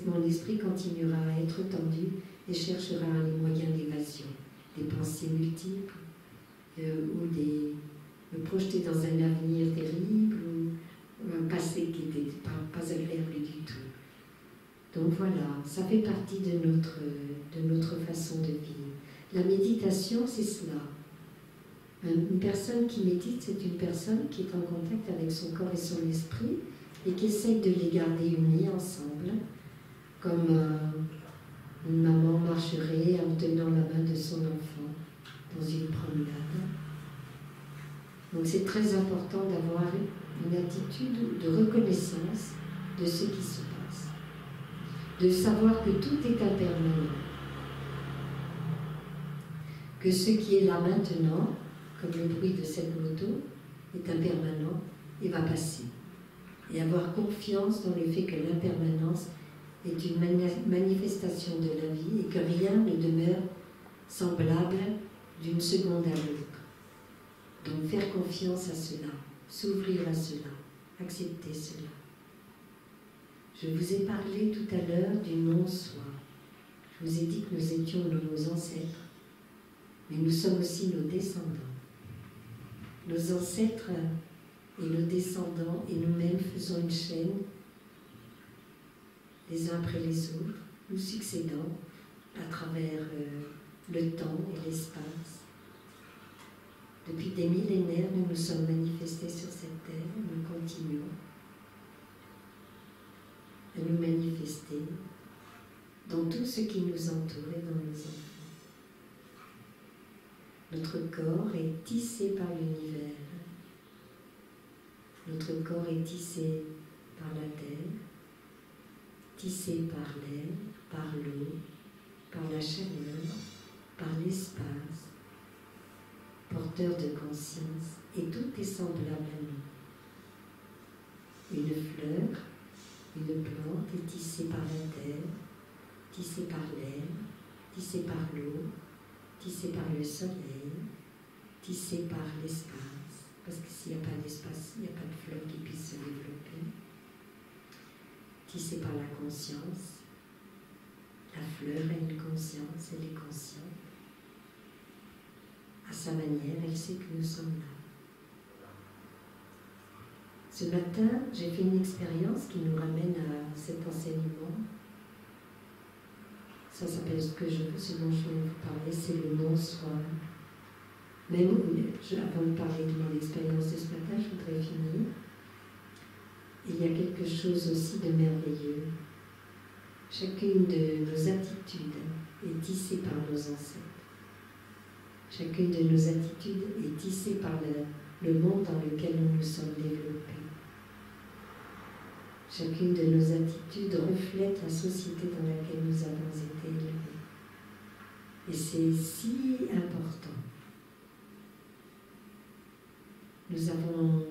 mon esprit continuera à être tendu et cherchera les moyens d'évasion, des pensées multiples, ou me projeter dans un avenir terrible, ou un passé qui n'était pas agréable du tout. Donc voilà, ça fait partie de notre façon de vivre. La méditation, c'est cela. Une personne qui médite, c'est une personne qui est en contact avec son corps et son esprit et qui essaye de les garder unis ensemble, comme une maman marcherait en tenant la main de son enfant dans une promenade. Donc c'est très important d'avoir une attitude de reconnaissance de ce qui se passe, de savoir que tout est impermanent, que ce qui est là maintenant, comme le bruit de cette moto, est impermanent et va passer. Et avoir confiance dans le fait que l'impermanence est une manifestation de la vie et que rien ne demeure semblable d'une seconde à l'autre. Donc faire confiance à cela, s'ouvrir à cela, accepter cela. Je vous ai parlé tout à l'heure du non-soi. Je vous ai dit que nous étions nos ancêtres, mais nous sommes aussi nos descendants. Nos ancêtres et nos descendants et nous-mêmes faisons une chaîne, les uns après les autres, nous succédons à travers le temps et l'espace. Depuis des millénaires, nous nous sommes manifestés sur cette terre, nous continuons à nous manifester dans tout ce qui nous entoure et dans nos enfants. Notre corps est tissé par l'univers. Notre corps est tissé par la terre, tissé par l'air, par l'eau, par la chaleur, par l'espace, porteur de conscience, et tout est semblable à nous. Une fleur, une plante est tissée par la terre, tissée par l'air, tissée par l'eau, tissée par le soleil, tissée par l'espace. Parce que s'il n'y a pas d'espace, il n'y a pas de fleur qui puisse se développer. Tissée par la conscience. La fleur a une conscience, elle est consciente. À sa manière, elle sait que nous sommes là. Ce matin, j'ai fait une expérience qui nous ramène à cet enseignement. Ça s'appelle ce dont je vais vous parler, c'est le non-soi. Même avant de parler de mon expérience de ce matin, je voudrais finir. Il y a quelque chose aussi de merveilleux. Chacune de nos attitudes est tissée par nos ancêtres. Chacune de nos attitudes est tissée par le monde dans lequel nous nous sommes développés. Chacune de nos attitudes reflète la société dans laquelle nous avons été élevés. Et c'est si important. Nous avons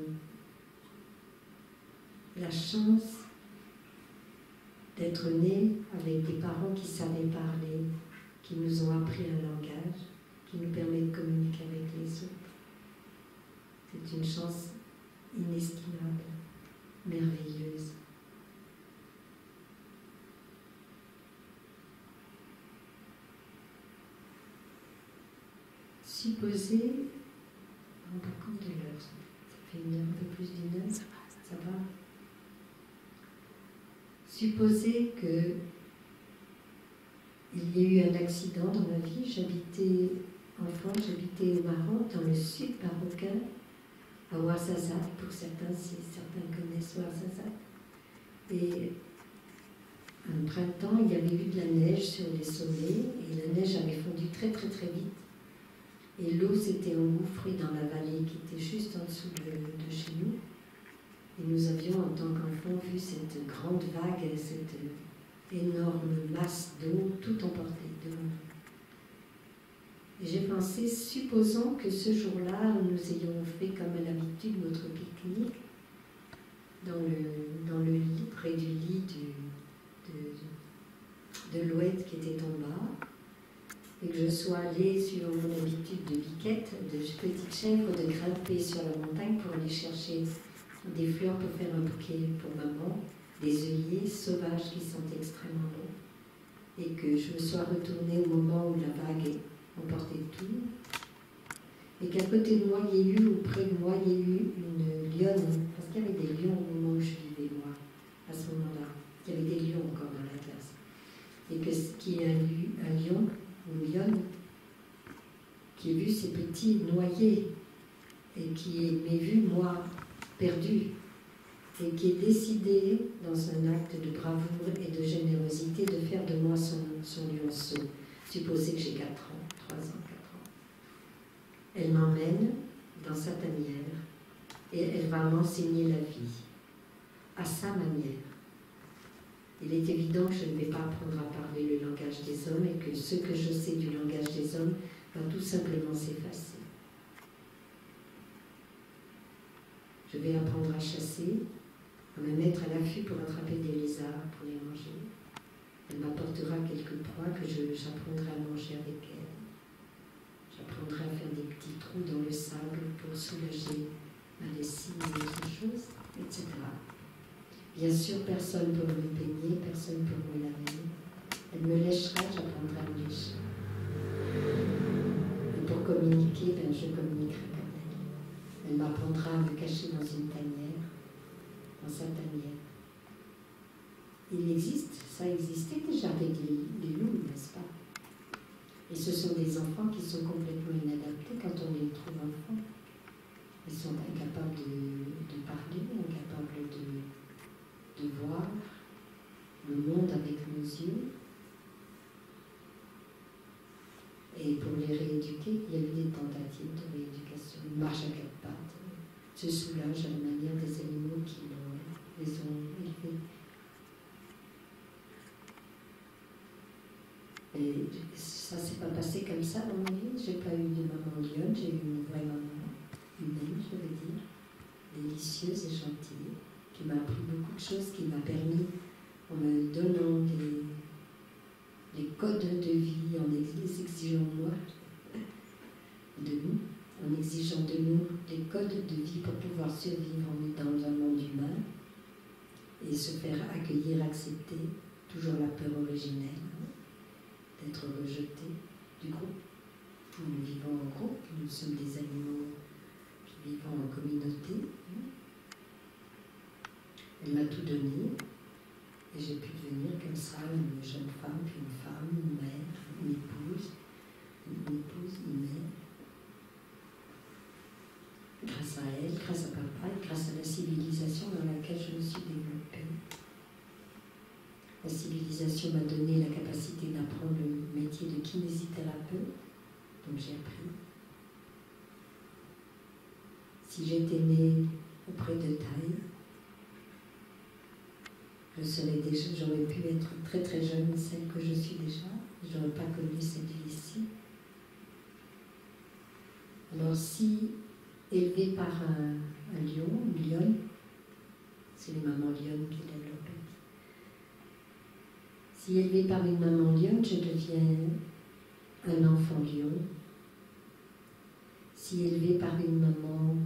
la chance d'être nés avec des parents qui savaient parler, qui nous ont appris un langage, qui nous permet de communiquer avec les autres. C'est une chance inestimable, merveilleuse. Supposer, on rend pas compte de l'heure, ça fait une heure, un peu plus d'une heure, ça va. Supposer que il y a eu un accident dans ma vie. J'habitais au Maroc, dans le sud marocain, à Ouarzazate, pour certains, si certains connaissent Ouarzazate. Et un printemps, il y avait eu de la neige sur les sommets, et la neige avait fondu très très très vite. Et l'eau s'était engouffrée dans la vallée qui était juste en dessous de chez nous. Et nous avions, en tant qu'enfants, vu cette grande vague, cette énorme masse d'eau, tout emportée devant nous. Et j'ai pensé, supposons que ce jour-là, nous ayons fait comme à l'habitude notre pique-nique dans le lit, près du lit de l'oued qui était en bas, et que je sois allée, suivant mon habitude de biquette, de petite chèvre, de grimper sur la montagne pour aller chercher des fleurs pour faire un bouquet pour maman, des œillets sauvages qui sont extrêmement beaux, et que je me sois retournée au moment où la vague emportait tout, et qu'à côté de moi, il y ait eu, ou près de moi, il y ait eu une lionne, parce qu'il y avait des lions au moment où je vivais, moi, à ce moment-là. Il y avait des lions encore dans la classe. Et qu'il y ait un lion, une lionne, qui ait vu ses petits noyés, et qui m'ait vu, moi, perdu, et qui ait décidé, dans un acte de bravoure et de générosité, de faire de moi son lionceau. Supposez que j'ai 4 ans, 3 ans, 4 ans. Elle m'emmène dans sa tanière, et elle va m'enseigner la vie, à sa manière. Il est évident que je ne vais pas apprendre à parler le langage des hommes, et que ce que je sais du langage des hommes va tout simplement s'effacer. Je vais apprendre à chasser, à me mettre à l'affût pour attraper des lézards, pour les manger. Elle m'apportera quelques proies que j'apprendrai à manger avec elle. J'apprendrai à faire des petits trous dans le sable pour soulager ma lessive et autre chose, etc. Bien sûr, personne ne peut me peigner, personne ne peut me laver. Elle me léchera, j'apprendrai à me lécher. Et pour communiquer, je communiquerai comme elle. Elle m'apprendra à me cacher dans une tanière, dans sa tanière. Il existe, ça existait déjà avec les loups, n'est-ce pas? Et ce sont des enfants qui sont complètement inadaptés quand on les trouve enfants. Ils sont incapables de parler, incapables de voir le monde avec nos yeux. Et pour les rééduquer, il y a eu des tentatives de rééducation. Ils marchent à 4 pattes, se soulagent à la manière des animaux qui les ont élevés. Et ça ne s'est pas passé comme ça dans ma vie. Je n'ai pas eu de maman lionne, j'ai eu une vraie maman, humaine, je veux dire, délicieuse et gentille, qui m'a appris beaucoup de choses, qui m'a permis, en me donnant les codes de vie, en les exigeant de nous, en exigeant de nous des codes de vie pour pouvoir survivre dans un monde humain et se faire accueillir, accepter, toujours la peur originelle, d'être rejeté du groupe. Nous vivons en groupe, nous sommes des animaux qui vivent en communauté. Elle m'a tout donné. Et j'ai pu devenir comme ça une jeune femme, puis une femme, une mère, une épouse, une mère. Grâce à elle, grâce à papa et métier de kinésithérapeute, donc j'ai appris. Si j'étais née auprès de Taille, j'aurais pu être très très jeune, celle que je suis déjà. Je n'aurais pas connu cette vie ici. Alors si élevée par un lion, une lionne, c'est les mamans lionnes qui élèvent leur bébé. Si élevée par une maman lionne, je deviens un enfant lion. Si élevée par une maman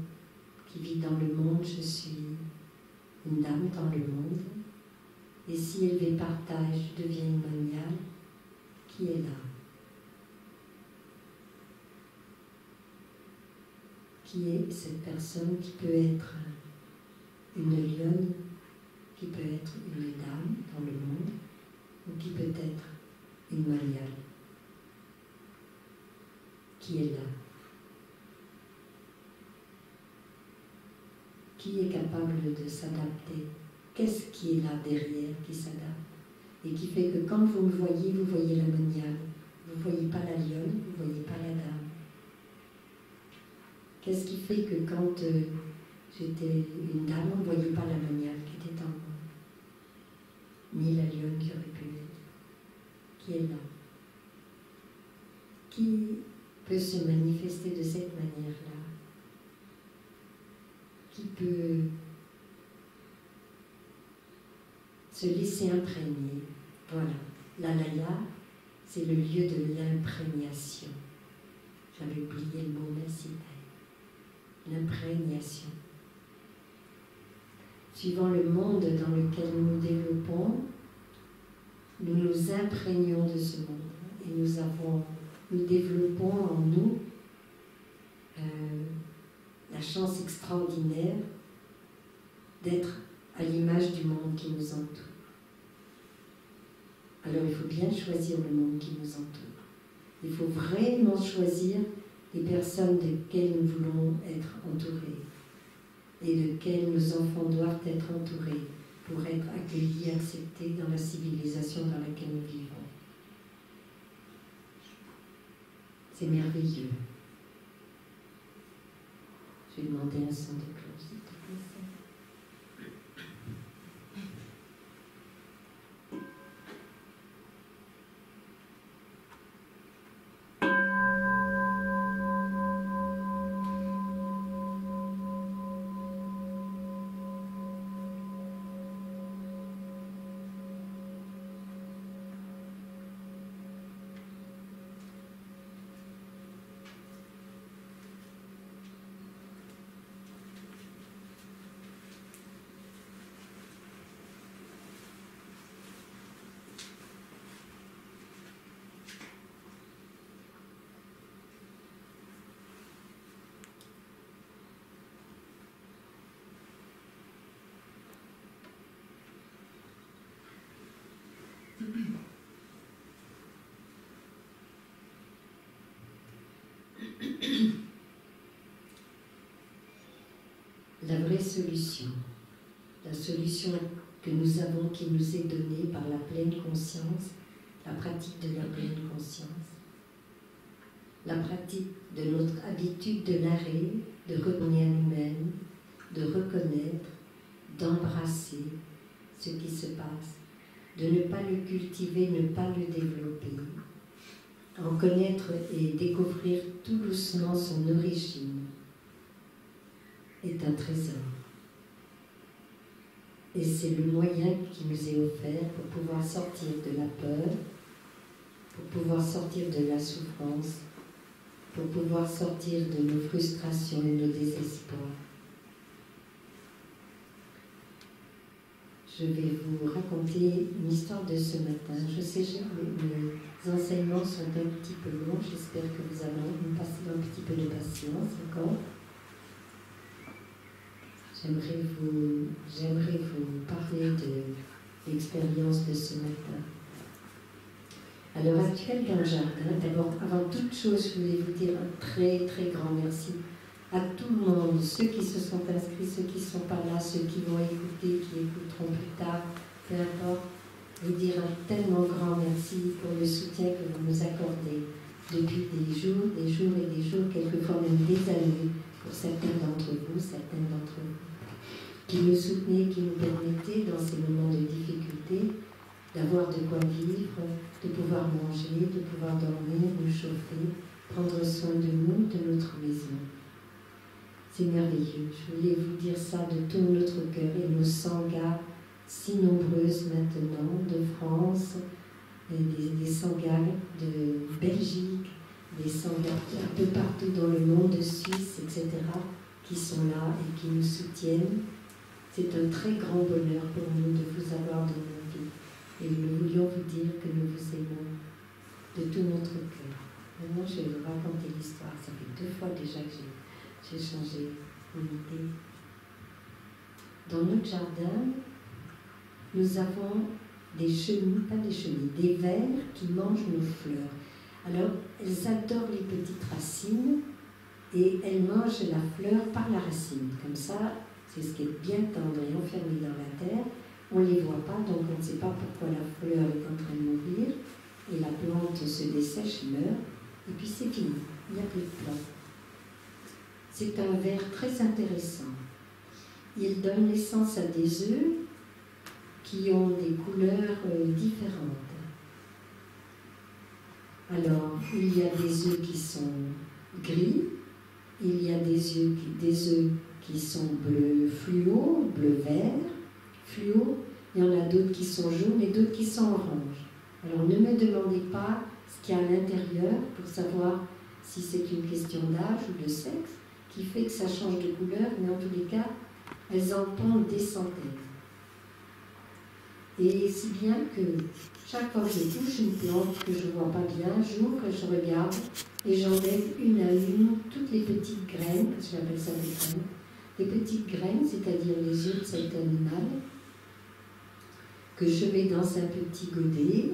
qui vit dans le monde, je suis une dame dans le monde. Et si élevée par taille, je deviens une maniale, qui est là? Qui est cette personne qui peut être une lionne, qui peut être une dame dans le monde, ou qui peut être une maniale? Qui est là? Qui est capable de s'adapter? Qu'est-ce qui est là derrière qui s'adapte? Et qui fait que quand vous me voyez, vous voyez la maniale. Vous ne voyez pas la lionne, vous ne voyez pas la dame. Qu'est-ce qui fait que quand j'étais une dame, on ne voyait pas la maniale qui était en moi? Ni la lionne qui aurait pu l'être. Qui est là? Qui peut se manifester de cette manière-là? Qui peut se laisser imprégner? Voilà. L'Alaya, c'est le lieu de l'imprégnation. J'avais oublié le mot, merci. L'imprégnation. Suivant le monde dans lequel nous nous développons, nous nous imprégnons de ce monde et nous développons en nous la chance extraordinaire d'être à l'image du monde qui nous entoure. Alors il faut bien choisir le monde qui nous entoure. Il faut vraiment choisir les personnes desquelles nous voulons être entourés et desquelles nos enfants doivent être entourés pour être accueillis, acceptés dans la civilisation dans laquelle nous vivons. C'est merveilleux. Je vais demander un son de cloche, s'il te plaît. La vraie solution, la solution que nous avons, qui nous est donnée par la pleine conscience, la pratique de la pleine conscience, la pratique de notre habitude de l'arrêt, de revenir à nous-mêmes, de reconnaître, d'embrasser ce qui se passe, de ne pas le cultiver, ne pas le développer, en connaître et découvrir tout doucement son origine, est un trésor. Et c'est le moyen qui nous est offert pour pouvoir sortir de la peur, pour pouvoir sortir de la souffrance, pour pouvoir sortir de nos frustrations et nos désespoirs. Je vais vous raconter une histoire de ce matin. Je sais que mes enseignements sont un petit peu longs. J'espère que vous allez me passer un petit peu de patience encore. J'aimerais vous parler de l'expérience de ce matin. À l'heure actuelle, dans le jardin, d'abord, avant toute chose, je voulais vous dire un très très grand merci à tout le monde, ceux qui se sont inscrits, ceux qui sont par là, ceux qui vont écouter, qui écouteront plus tard, peu importe, vous dire un tellement grand merci pour le soutien que vous nous accordez. accordé depuis des jours et des jours, quelquefois même des années, pour certains d'entre vous, qui nous soutenaient, qui nous permettaient, dans ces moments de difficulté, d'avoir de quoi vivre, de pouvoir manger, de pouvoir dormir, nous chauffer, prendre soin de nous, de notre maison. C'est merveilleux. Je voulais vous dire ça de tout notre cœur et nos sangas si nombreuses maintenant, de France, des sangas de Belgique, des sangas un peu partout dans le monde, de Suisse, etc., qui sont là et qui nous soutiennent. C'est un très grand bonheur pour nous de vous avoir dans nos vies. Et nous voulions vous dire que nous vous aimons de tout notre cœur. Maintenant, je vais vous raconter l'histoire. Ça fait 2 fois déjà que j'ai changé d'unité. Dans notre jardin, nous avons des chenilles, pas des chenilles, des vers qui mangent nos fleurs. Alors, elles adorent les petites racines et elles mangent la fleur par la racine. Comme ça, c'est ce qui est bien tendre et enfermé dans la terre. On ne les voit pas, donc on ne sait pas pourquoi la fleur est en train de mourir. Et la plante se dessèche, meurt, et puis c'est fini. Il n'y a plus de plante. C'est un ver très intéressant. Il donne naissance à des œufs qui ont des couleurs différentes. Alors, il y a des œufs qui sont gris, il y a des œufs qui sont bleu fluo, bleu-vert, fluo, il y en a d'autres qui sont jaunes et d'autres qui sont oranges. Alors, ne me demandez pas ce qu'il y a à l'intérieur pour savoir si c'est une question d'âge ou de sexe qui fait que ça change de couleur, mais en tous les cas, elles en pondent des centaines. Et si bien que chaque fois que je touche une plante que je ne vois pas bien, j'ouvre, je regarde et j'enlève une à une toutes les petites graines, parce que j'appelle ça des graines, des petites graines, c'est-à-dire les œufs de cet animal, que je mets dans un petit godet.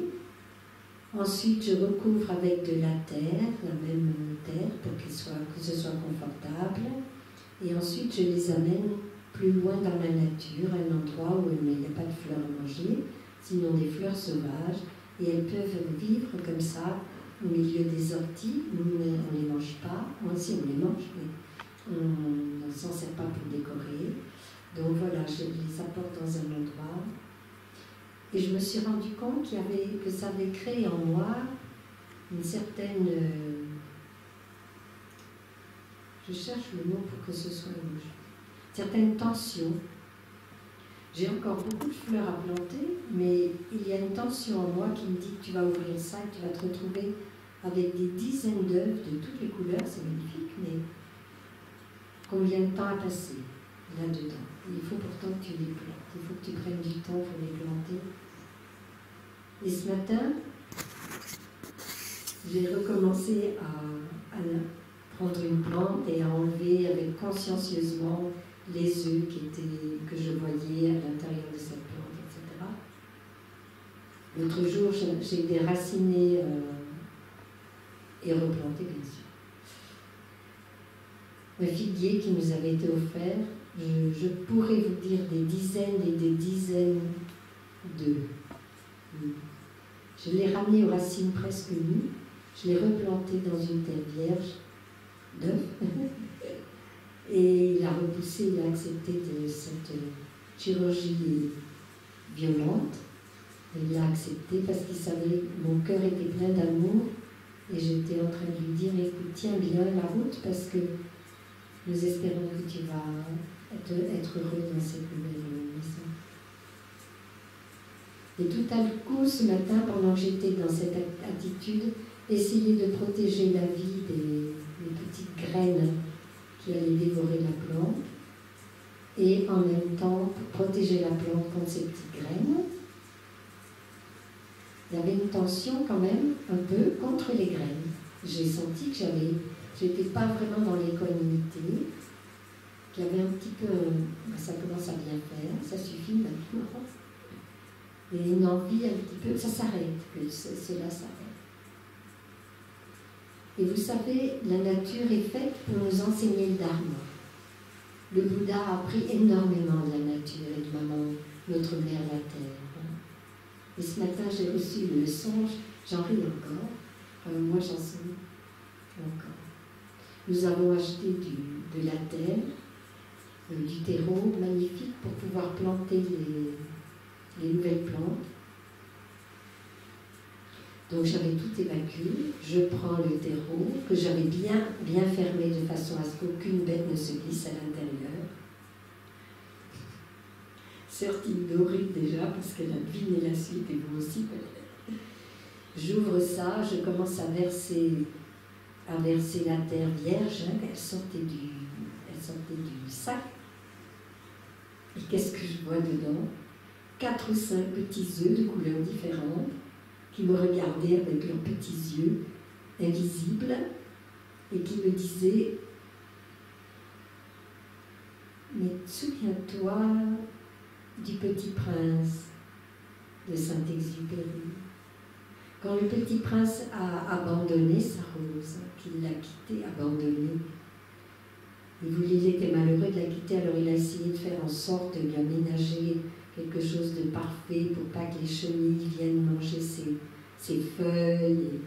Ensuite, je recouvre avec de la terre, la même terre, pour que ce soit confortable. Et ensuite, je les amène plus loin dans la nature, un endroit où il n'y a pas de fleurs à manger, sinon des fleurs sauvages. Et elles peuvent vivre comme ça, au milieu des orties. Nous, on ne les mange pas. Moi aussi, on les mange, mais on ne s'en sert pas pour décorer. Donc voilà, je les apporte dans un endroit. Et je me suis rendu compte que ça avait créé en moi une certaine... je cherche le mot pour que ce soit rouge. Certaine tension. J'ai encore beaucoup de fleurs à planter, mais il y a une tension en moi qui me dit que tu vas ouvrir ça et tu vas te retrouver avec des dizaines d'œufs de toutes les couleurs. C'est magnifique, mais combien de temps a passé là-dedans? Il faut pourtant que tu les plantes. Il faut que tu prennes du temps pour les planter. Et ce matin, j'ai recommencé à prendre une plante et à enlever avec consciencieusement les œufs que je voyais à l'intérieur de cette plante, etc. L'autre jour, j'ai déraciné et replanté, bien sûr. Un figuier qui nous avait été offert, je pourrais vous dire des dizaines et des dizaines d'œufs. Je l'ai ramené aux racines presque nues, je l'ai replanté dans une terre vierge d'œufs, et il a repoussé, il a accepté de cette chirurgie violente, il l'a accepté parce qu'il savait que mon cœur était plein d'amour, et j'étais en train de lui dire, écoute, tiens bien la route, parce que nous espérons que tu vas être heureux dans cette nouvelle maison. Et tout à coup, ce matin, pendant que j'étais dans cette attitude, essayer de protéger la vie des petites graines qui allaient dévorer la plante, et en même temps, pour protéger la plante contre ces petites graines, il y avait une tension quand même un peu contre les graines. J'ai senti que j'étais pas vraiment dans l'équanimité, qu'il y avait un petit peu, ça commence à bien faire, ça suffit maintenant. Et une envie un petit peu, ça s'arrête, que cela s'arrête. Et vous savez, la nature est faite pour nous enseigner le dharma. Le Bouddha a appris énormément de la nature et de maman, notre mère la terre. Et ce matin, j'ai reçu une leçon, j'en ris encore, Moi, j'en sais encore. Nous avons acheté de la terre, du terreau magnifique pour pouvoir planter les nouvelles plantes. Donc j'avais tout évacué, je prends le terreau que j'avais bien fermé de façon à ce qu'aucune bête ne se glisse à l'intérieur. Sœur Tildorine déjà, parce qu'elle a deviné la suite et vous aussi peut-être. J'ouvre ça, je commence à verser la terre vierge, hein, elle sortait du sac. Et qu'est-ce que je vois dedans? 4 ou 5 petits œufs de couleurs différentes qui me regardaient avec leurs petits yeux invisibles et qui me disaient « Mais souviens-toi du Petit Prince de Saint-Exupéry. Quand le Petit Prince a abandonné sa rose, qu'il l'a quittée, abandonnée, il était malheureux de la quitter, alors il a essayé de faire en sorte de lui aménager quelque chose de parfait pour pas que les chenilles viennent manger ses feuilles.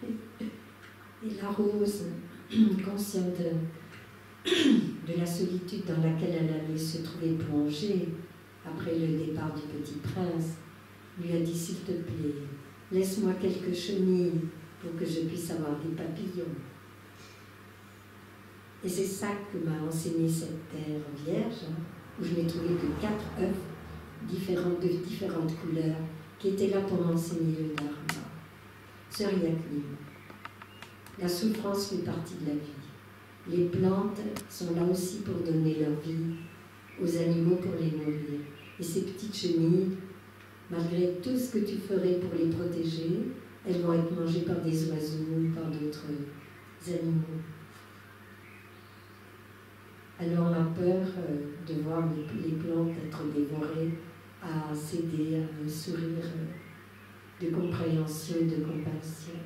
Et la rose, consciente de la solitude dans laquelle elle allait se trouver plongée après le départ du Petit Prince, lui a dit « S'il te plaît, laisse-moi quelques chenilles pour que je puisse avoir des papillons. » Et c'est ça que m'a enseigné cette terre vierge, hein, où je n'ai trouvé que 4 œufs de différentes couleurs qui étaient là pour m'enseigner le Dharma. Sœur Yakni, la souffrance fait partie de la vie. Les plantes sont là aussi pour donner leur vie aux animaux, pour les nourrir. Et ces petites chenilles, malgré tout ce que tu ferais pour les protéger, elles vont être mangées par des oiseaux, par d'autres animaux. Alors on a peur de voir les plantes être dévorées, à céder à un sourire de compréhension et de compassion.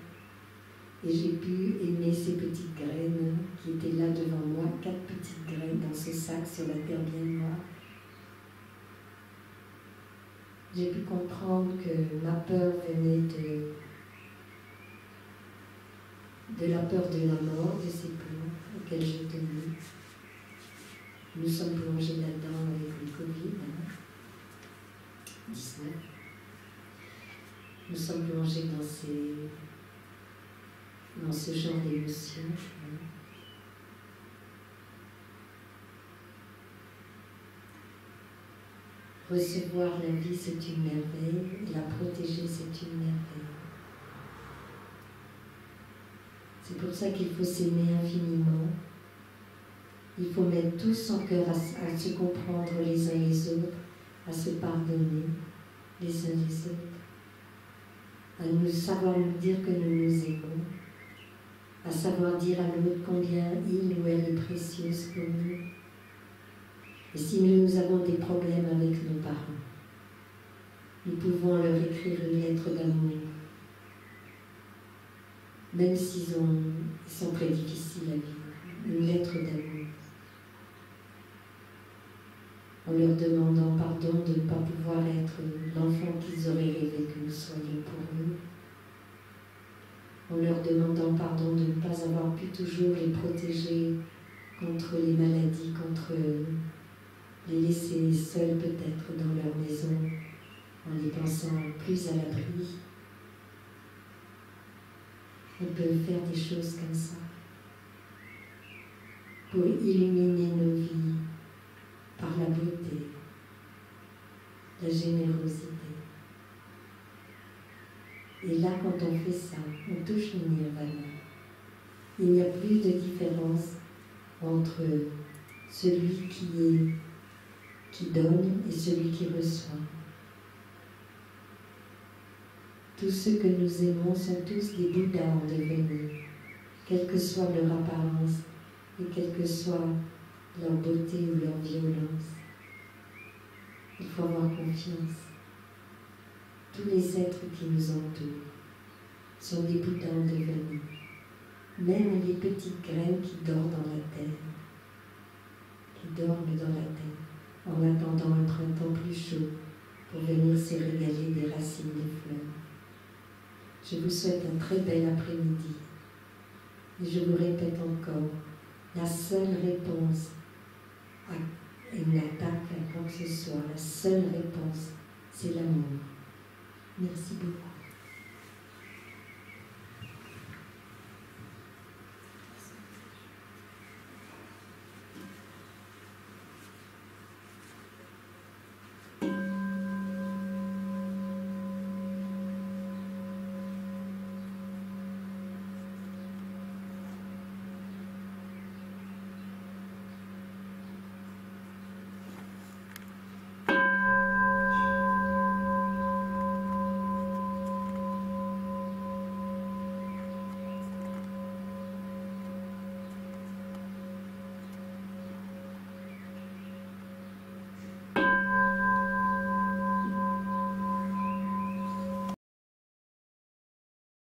Et j'ai pu aimer ces petites graines qui étaient là devant moi, 4 petites graines dans ce sac sur la terre bien noire. J'ai pu comprendre que ma peur venait de la peur de la mort de ces plantes auxquelles je tenais. Nous sommes plongés là-dedans avec le Covid, 19. Nous sommes plongés dans ce genre d'émotions. Recevoir la vie, c'est une merveille. La protéger, c'est une merveille. C'est pour ça qu'il faut s'aimer infiniment. Il faut mettre tout son cœur à se comprendre les uns les autres, à se pardonner les uns les autres, à nous savoir nous dire que nous nous aimons, à savoir dire à l'autre combien il ou elle est précieuse pour nous. Et si nous avons des problèmes avec nos parents, nous pouvons leur écrire une lettre d'amour, même s'ils sont très difficiles à vivre, une lettre d'amour. En leur demandant pardon de ne pas pouvoir être l'enfant qu'ils auraient rêvé que nous soyons pour eux, en leur demandant pardon de ne pas avoir pu toujours les protéger contre les maladies, contre les laisser seuls peut-être dans leur maison, en les pensant plus à l'abri. On peut faire des choses comme ça pour illuminer nos vies par la beauté, la générosité. Et là, quand on fait ça, on touche le nirvana. Il n'y a plus de différence entre celui qui donne et celui qui reçoit. Tous ceux que nous aimons sont tous des Bouddhas en devenir, quelle que soit leur apparence et quelle que soit leur beauté ou leur violence. Il faut avoir confiance. Tous les êtres qui nous entourent sont des Bouddhas en devenir, même les petites graines qui dorment dans la terre, en attendant un printemps plus chaud pour venir se régaler des racines des fleurs. Je vous souhaite un très bel après-midi. Et je vous répète encore, la seule réponse à une attaque, à quoi que ce soit, la seule réponse, c'est l'amour. Merci beaucoup.